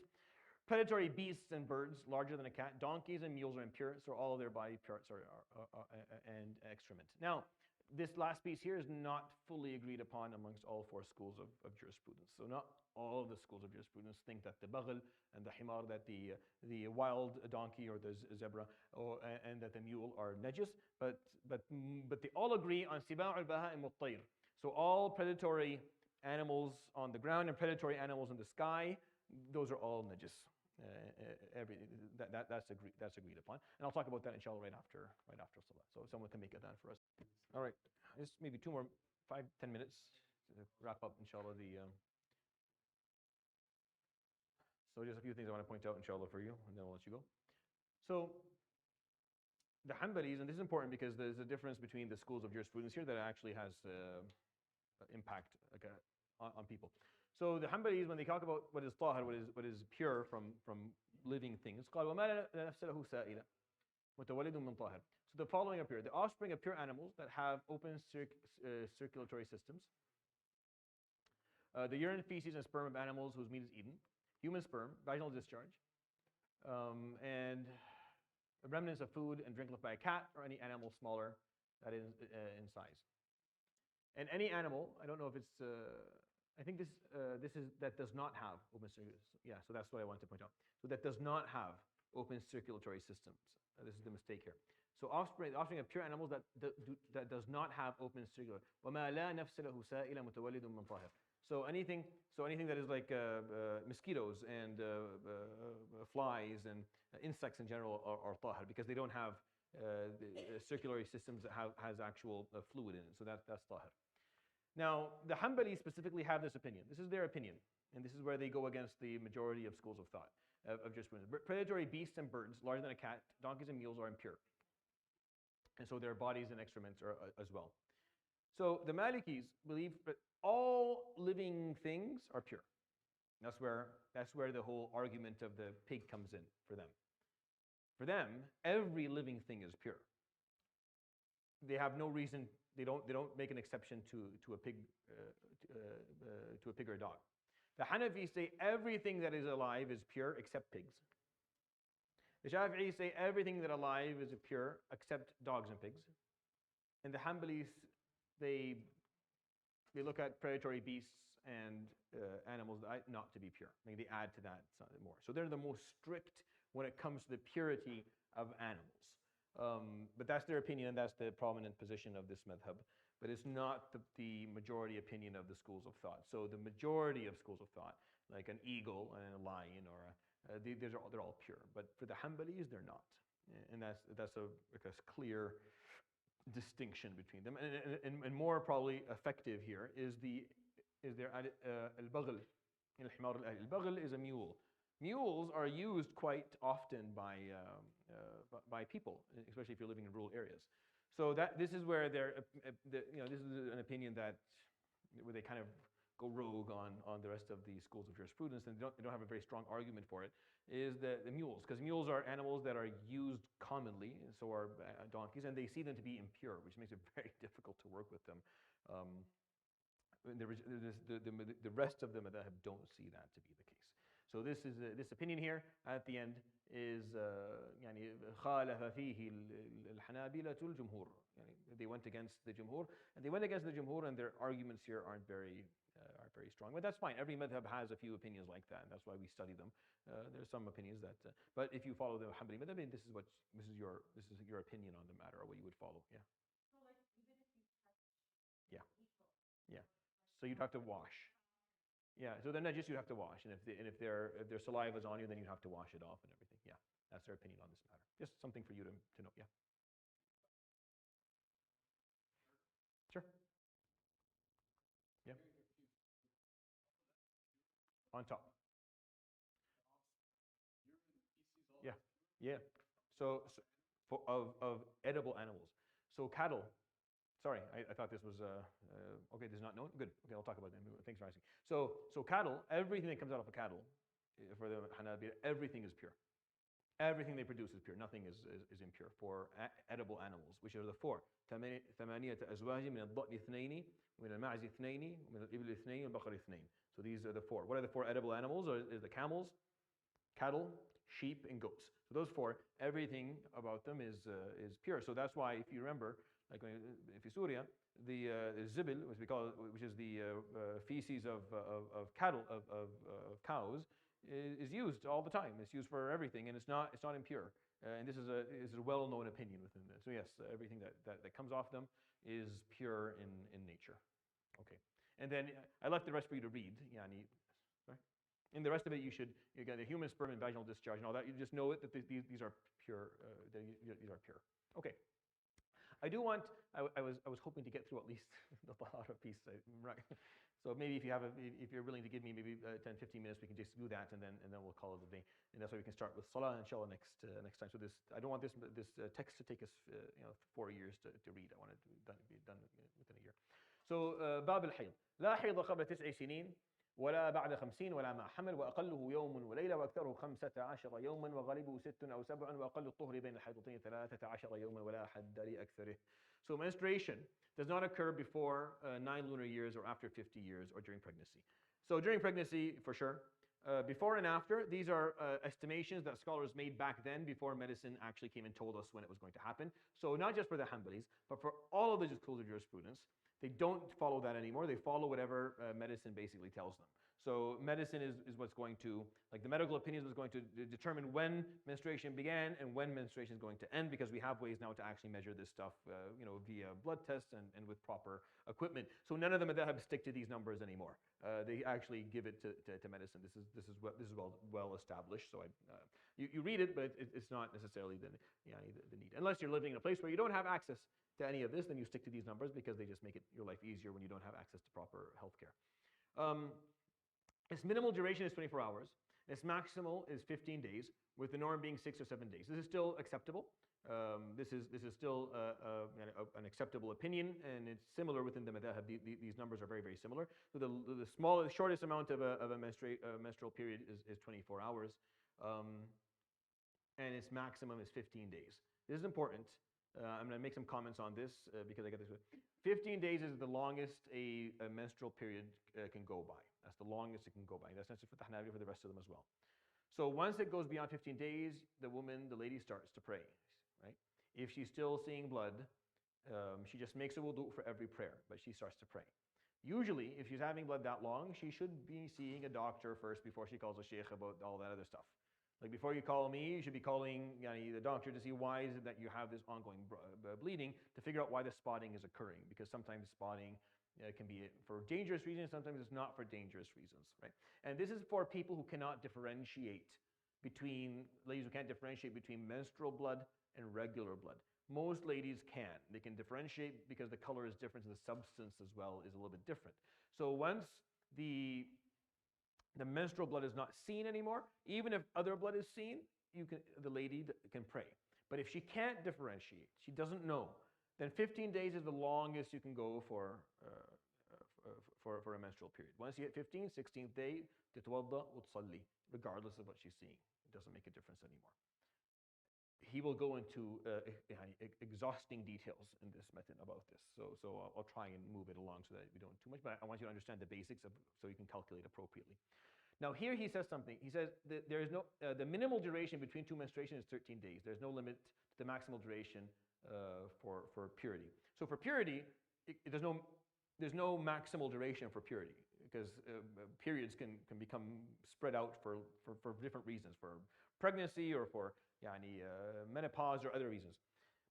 Predatory beasts and birds larger than a cat, donkeys and mules are impure, so all of their body parts are and excrement. Now, this last piece here is not fully agreed upon amongst all 4 schools of jurisprudence. So not all of the schools of jurisprudence think that the baghl and the himar, that the wild donkey or the zebra and that the mule are najis, but they all agree on sibaa al-baha'im wat-tayr. So all predatory animals on the ground and predatory animals in the sky, those are all najis. That's agreed upon, and I'll talk about that inshallah right after salah. So someone can make adhan for us. All right, just maybe 2 more 5-10 minutes to wrap up inshallah So just a few things I want to point out inshallah for you, and then I'll let you go. So the Hanbalis, and this is important because there's a difference between the schools of jurisprudence here that actually has impact on people. So the Hanbalis, when they talk about what is tahir, what is pure from living things, قال وما لا نفس له سائلة متولد من طاهر. So the following are pure: the offspring of pure animals that have open circulatory systems, the urine, feces, and sperm of animals whose meat is eaten, human sperm, vaginal discharge, and the remnants of food and drink left by a cat or any animal smaller that is in size. And any animal, I don't know if it's I think this is that does not have open circulatory. Yeah, so that's what I want to point out. So that does not have open circulatory systems. This is the mistake here. So offspring of pure animals that does not have open circulatory. وَمَا لَا نَفْسَ لَهُ سَائِلًا مُتَوَلِّدٌ مِّن طَاهِرٍ. So anything that is like mosquitoes and flies and insects in general are tahir because they don't have the circulatory systems that has actual fluid in it. So that's tahir. Now, the Hanbali specifically have this opinion. This is their opinion, and this is where they go against the majority of schools of thought, of jurisprudence. Predatory beasts and birds, larger than a cat, donkeys and mules are impure. And so their bodies and excrements are as well. So the Malikis believe that all living things are pure. That's where the whole argument of the pig comes in for them. For them, every living thing is pure. They have no reason. They don't make an exception to a pig or a dog. The Hanafis say everything that is alive is pure except pigs. The Shafi'is say everything that is alive is pure except dogs and pigs. And the Hanbalis, they look at predatory beasts and animals not to be pure. I mean, they add to that more. So they're the most strict when it comes to the purity of animals. But that's their opinion, and that's the prominent position of this madhab. But it's not the majority opinion of the schools of thought. So the majority of schools of thought, like an eagle and a lion, or they're all pure. But for the Hanbalis, they're not, and that's a clear distinction between them. And more probably effective here is their al-baghl. Al-baghl is a mule. Mules are used quite often by people, especially if you're living in rural areas. So this is where this is an opinion where they kind of go rogue on the rest of the schools of jurisprudence, and they don't have a very strong argument for it, is the mules. Because mules are animals that are used commonly, and so are donkeys, and they see them to be impure, which makes it very difficult to work with them. The rest of the madhab don't see that to be the case. So this opinion here at the end is يعني خالف فيه الحنابلة الجمهور. They went against the jumhur, and they went against the jumhur, and their arguments here aren't very strong. But that's fine. Every madhab has a few opinions like that, and that's why we study them. There's some opinions that, but if you follow the Hanbali madhab, this is your opinion on the matter, or what you would follow. Yeah.
So like even if you touch
Yeah.
equal.
Yeah. So you'd have to wash. Yeah. So they're najis, you have to wash, and if their saliva is on you, then you have to wash it off and everything. Yeah. That's their opinion on this matter. Just something for you to know. Yeah. Sure. Yeah. On top. Yeah. Yeah. So of edible animals. So cattle. Sorry, I thought this was okay. This is not known. Good. Okay, I'll talk about them. Thanks for asking. So cattle. Everything that comes out of a cattle, for the Hanabi, everything is pure. Everything they produce is pure. Nothing is impure for edible animals, which are the four. ثمانية أزواج من الضأن اثنين ومن المعز اثنين ومن الإبل اثنين والبقر اثنين. So these are the four. What are the four edible animals? Is the camels, cattle, sheep, and goats. So those four, everything about them is pure. So that's why, if you remember, like if you Surya, the zibil, which is the feces of cattle of cows, is used all the time. It's used for everything, and it's not impure. And this is a well-known opinion within this. So yes, everything that comes off them is pure in nature. Okay. And then I left the rest for you to read. Yani, sorry. In the rest of it, you got the human sperm and vaginal discharge and all that. You just know it that these are pure. These are pure. Okay. I do want. I was hoping to get through at least the Tahara piece, right? So maybe if you're willing to give me maybe 10, 15 minutes, we can just do that, and then we'll call it a day. And that's why we can start with Salah, inshallah, next time. So I don't want this text to take us 4 years to read. I want it to be done within a year. So باب الحيض لا حيض قبل 9 سنين ولا بعد 50 ولا مع حمل وأقله يوم وليلة وأكثره 15 يوما وغالبه 6 أو 7 وأقل الطهر بين الحيضتين 13 يوما ولا حد لأكثره. So menstruation does not occur before 9 lunar years or after 50 years or during pregnancy. So during pregnancy, for sure. Before and after, these are estimations that scholars made back then before medicine actually came and told us when it was going to happen. So not just for the Hanbalis, but for all of the schools of jurisprudence, they don't follow that anymore. They follow whatever medicine basically tells them. So medicine is what's going to, like the medical opinions was going to determine when menstruation began and when menstruation is going to end, because we have ways now to actually measure this stuff, via blood tests and with proper equipment. So none of the madhab stick to these numbers anymore. They actually give it to medicine. This is well established. So you read it, but it's not necessarily the need. Unless you're living in a place where you don't have access to any of this, then you stick to these numbers because they just make your life easier when you don't have access to proper healthcare. Its minimal duration is 24 hours. Its maximal is 15 days, with the norm being 6 or 7 days. This is still acceptable. This is still an acceptable opinion, and it's similar within the madhab. These numbers are very, very similar. So the shortest amount of a menstrual period is 24 hours, and its maximum is 15 days. This is important. I'm going to make some comments on this because I get this. 15 days is the longest a menstrual period can go by. That's the longest it can go by. That's not just for the Hanafi, for the rest of them as well. So once it goes beyond 15 days, the lady starts to pray, right? If she's still seeing blood, she just makes a wudu for every prayer, but she starts to pray. Usually, if she's having blood that long, she should be seeing a doctor first before she calls a sheikh about all that other stuff. Like before you call me, you should be calling the doctor to see why is it that you have this ongoing bleeding, to figure out why the spotting is occurring, because sometimes spotting can be for dangerous reasons, sometimes it's not for dangerous reasons, right? And this is for people who cannot differentiate ladies who can't differentiate between menstrual blood and regular blood. Most ladies can. They can differentiate because the color is different and the substance as well is a little bit different. So once the menstrual blood is not seen anymore, even if other blood is seen, the lady can pray. But if she can't differentiate, she doesn't know, then 15 days is the longest you can go for for a menstrual period. Once you hit 15th, 16th day, تتوضأ وتصلي, regardless of what she's seeing. It doesn't make a difference anymore. He will go into exhausting details in this method about this. So I'll try and move it along so that we don't too much, but I want you to understand the basics so you can calculate appropriately. Now here he says something. He says that there is no, the minimal duration between two menstruations is 13 days. There's no limit to the maximal duration for purity. So for purity, there's no maximal duration for purity, because periods can become spread out for different reasons, for pregnancy or for menopause or other reasons.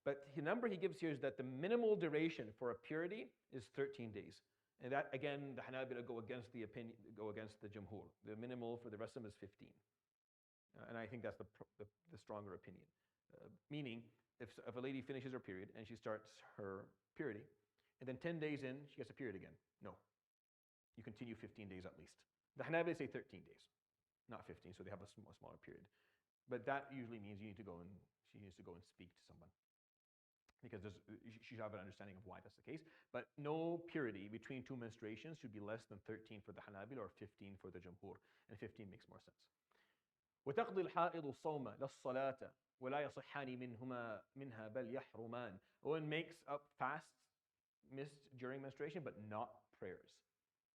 But the number he gives here is that the minimal duration for a purity is 13 days. And that, again, the Hanabila go against the Jumhur. The minimal for the rest of them is 15. And I think that's the stronger opinion. Meaning, if a lady finishes her period and she starts her purity, and then 10 days in, she gets a period again. No. You continue 15 days at least. The Hanabila say 13 days, not 15, so they have a smaller period. But that usually means she needs to go and speak to someone, because she should have an understanding of why that's the case. But no purity between two menstruations should be less than 13 for the Hanabila or 15 for the Jumhur, and 15 makes more sense. وتقضي الحائض الصوم لا الصلاة ولا يصحان منها بل يحرمان. A woman makes up fasts missed during menstruation, but not prayers.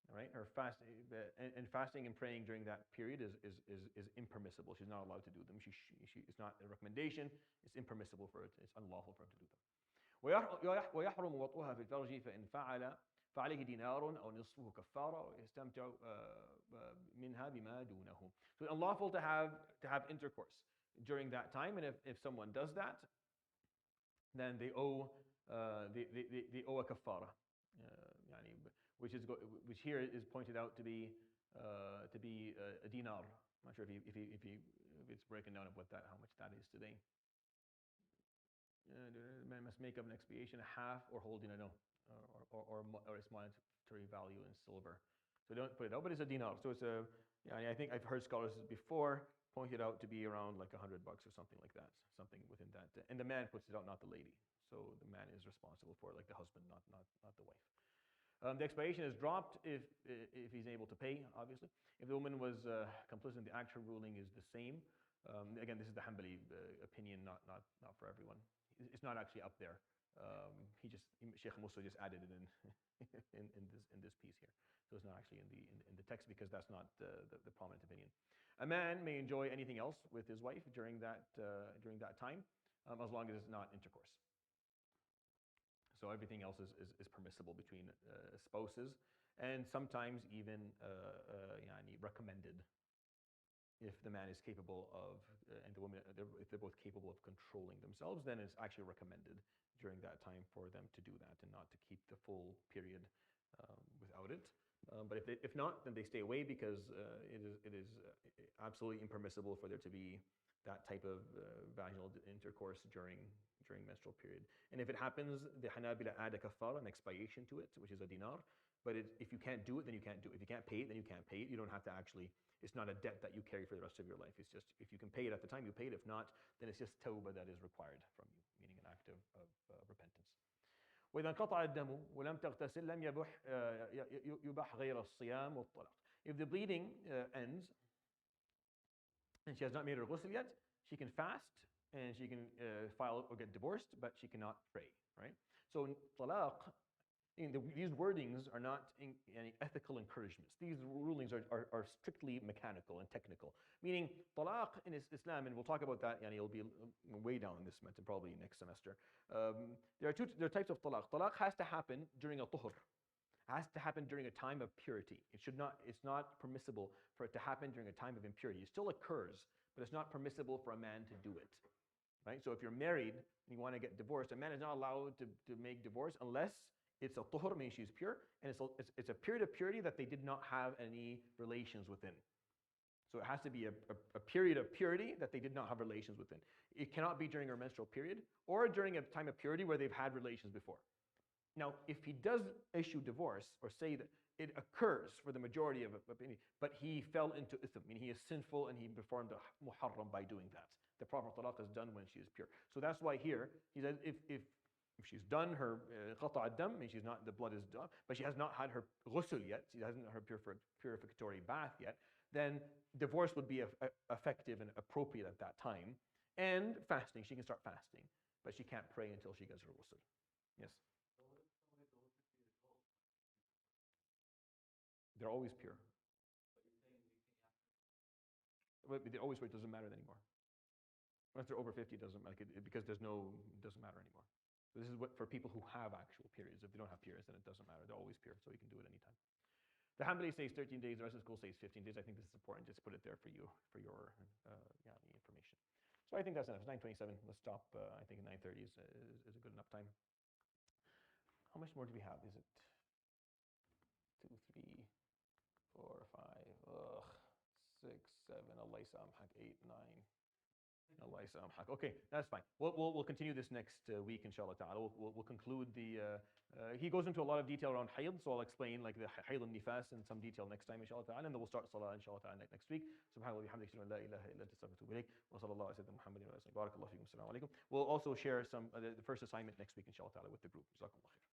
All right, her fasting and praying during that period is impermissible. She's not allowed to do them. It's not a recommendation. It's impermissible for her. It's unlawful for her to do them. ويحرم وطئها في الفرج فإن فعليه دينار أو نصفه كفارة ويستمتع منها بما دونه. So it's unlawful to have intercourse during that time, and if someone does that, then they owe a kafara. Which here is pointed out to be a dinar. I'm not sure if it's breaking down of how much that is today. Man must make up an expiation half or whole dinar, or its monetary value in silver. So don't put it out, but it's a dinar. So it's I think I've heard scholars before pointed out to be around like $100 or something like that, something within that. And the man puts it out, not the lady. So the man is responsible for it, like the husband, not the wife. The expiation is dropped if he's able to pay, obviously. If the woman was complicit, the actual ruling is the same. Again, this is the Hanbali opinion, not for everyone. It's not actually up there. Sheikh Musa just added it in in this piece here. So it's not actually in the text, because that's not the prominent opinion. A man may enjoy anything else with his wife during that time, as long as it's not intercourse. So everything else is permissible between spouses, and sometimes even recommended if the man is capable of, and the woman, if they're both capable of controlling themselves, then it's actually recommended during that time for them to do that and not to keep the full period without it. But if not, then they stay away, because it is absolutely impermissible for there to be that type of vaginal intercourse during menstrual period. And if it happens, the Hanabila add a kafara, an expiation to it, which is a dinar. But if you can't do it, then you can't do it. If you can't pay it, then you can't pay it. You don't have to actually, it's not a debt that you carry for the rest of your life. It's just, if you can pay it at the time, you pay it. If not, then it's just tawbah that is required from you, meaning an act of repentance. وإذا انقطع الدم ولم تغتسل لم يبح غير الصيام والطلاق. If the bleeding ends and she has not made her ghusl yet, she can fast and she can file or get divorced, but she cannot pray, right? So talaq, these wordings are not any ethical encouragements. These rulings are strictly mechanical and technical. Meaning, talaq in Islam, and we'll talk about that, it'll be way down in this semester, probably next semester. There are types of talaq. Talaq has to happen during a tuhur. It has to happen during a time of purity. It's not permissible for it to happen during a time of impurity. It still occurs, but it's not permissible for a man to do it. Right? So if you're married and you want to get divorced, a man is not allowed to make divorce unless it's a tuhur, meaning she's pure, and it's a period of purity that they did not have any relations within. So it has to be a period of purity that they did not have relations within. It cannot be during her menstrual period or during a time of purity where they've had relations before. Now, if he does issue divorce or say that it occurs for the majority of it, but he fell into ithm, meaning he is sinful and he performed a muharram by doing that. The proper talaq is done when she is pure. So that's why here he says if If she's done her qata' ad-dam, means the blood is done, but she has not had her ghusl yet, she hasn't had her purificatory bath yet, then divorce would be effective and appropriate at that time. And fasting, she can start fasting, but she can't pray until she gets her ghusl. Yes? They're always pure. But they're always pure, it doesn't matter anymore. Once they're over 50, it doesn't matter, because it doesn't matter anymore. So this is what for people who have actual periods. If they don't have periods, then it doesn't matter. They're always pure, so you can do it anytime. The Hanbali says 13 days, the rest of the school says 15 days. I think this is important. Just put it there for you, for your information. So I think that's enough. It's 9:27. Let's stop. I think 9:30 is a good enough time. How much more do we have? Is it 2, 3, 4, 5, 6, 7, Allah ysamhak, 8, 9. Allah ysamhak. Okay, that's fine. We'll continue this next week, inshallah ta'ala. We'll conclude the. He goes into a lot of detail around hayd, so I'll explain like the hayd and nifas in some detail next time, inshallah ta'ala, and then we'll start salah, inshallah ta'ala, next week. Subhanallah wa bihamdihi, la ilaha illa anta astaghfiruka wa atubu ilayk. Wa sallallahu ala sayyidina Muhammadin wa ala alihi wa sahbihi. Barakallahu fikum. Assalamu alaikum. We'll also share some the first assignment next week, inshallah ta'ala, with the group. Jazakumullah khair.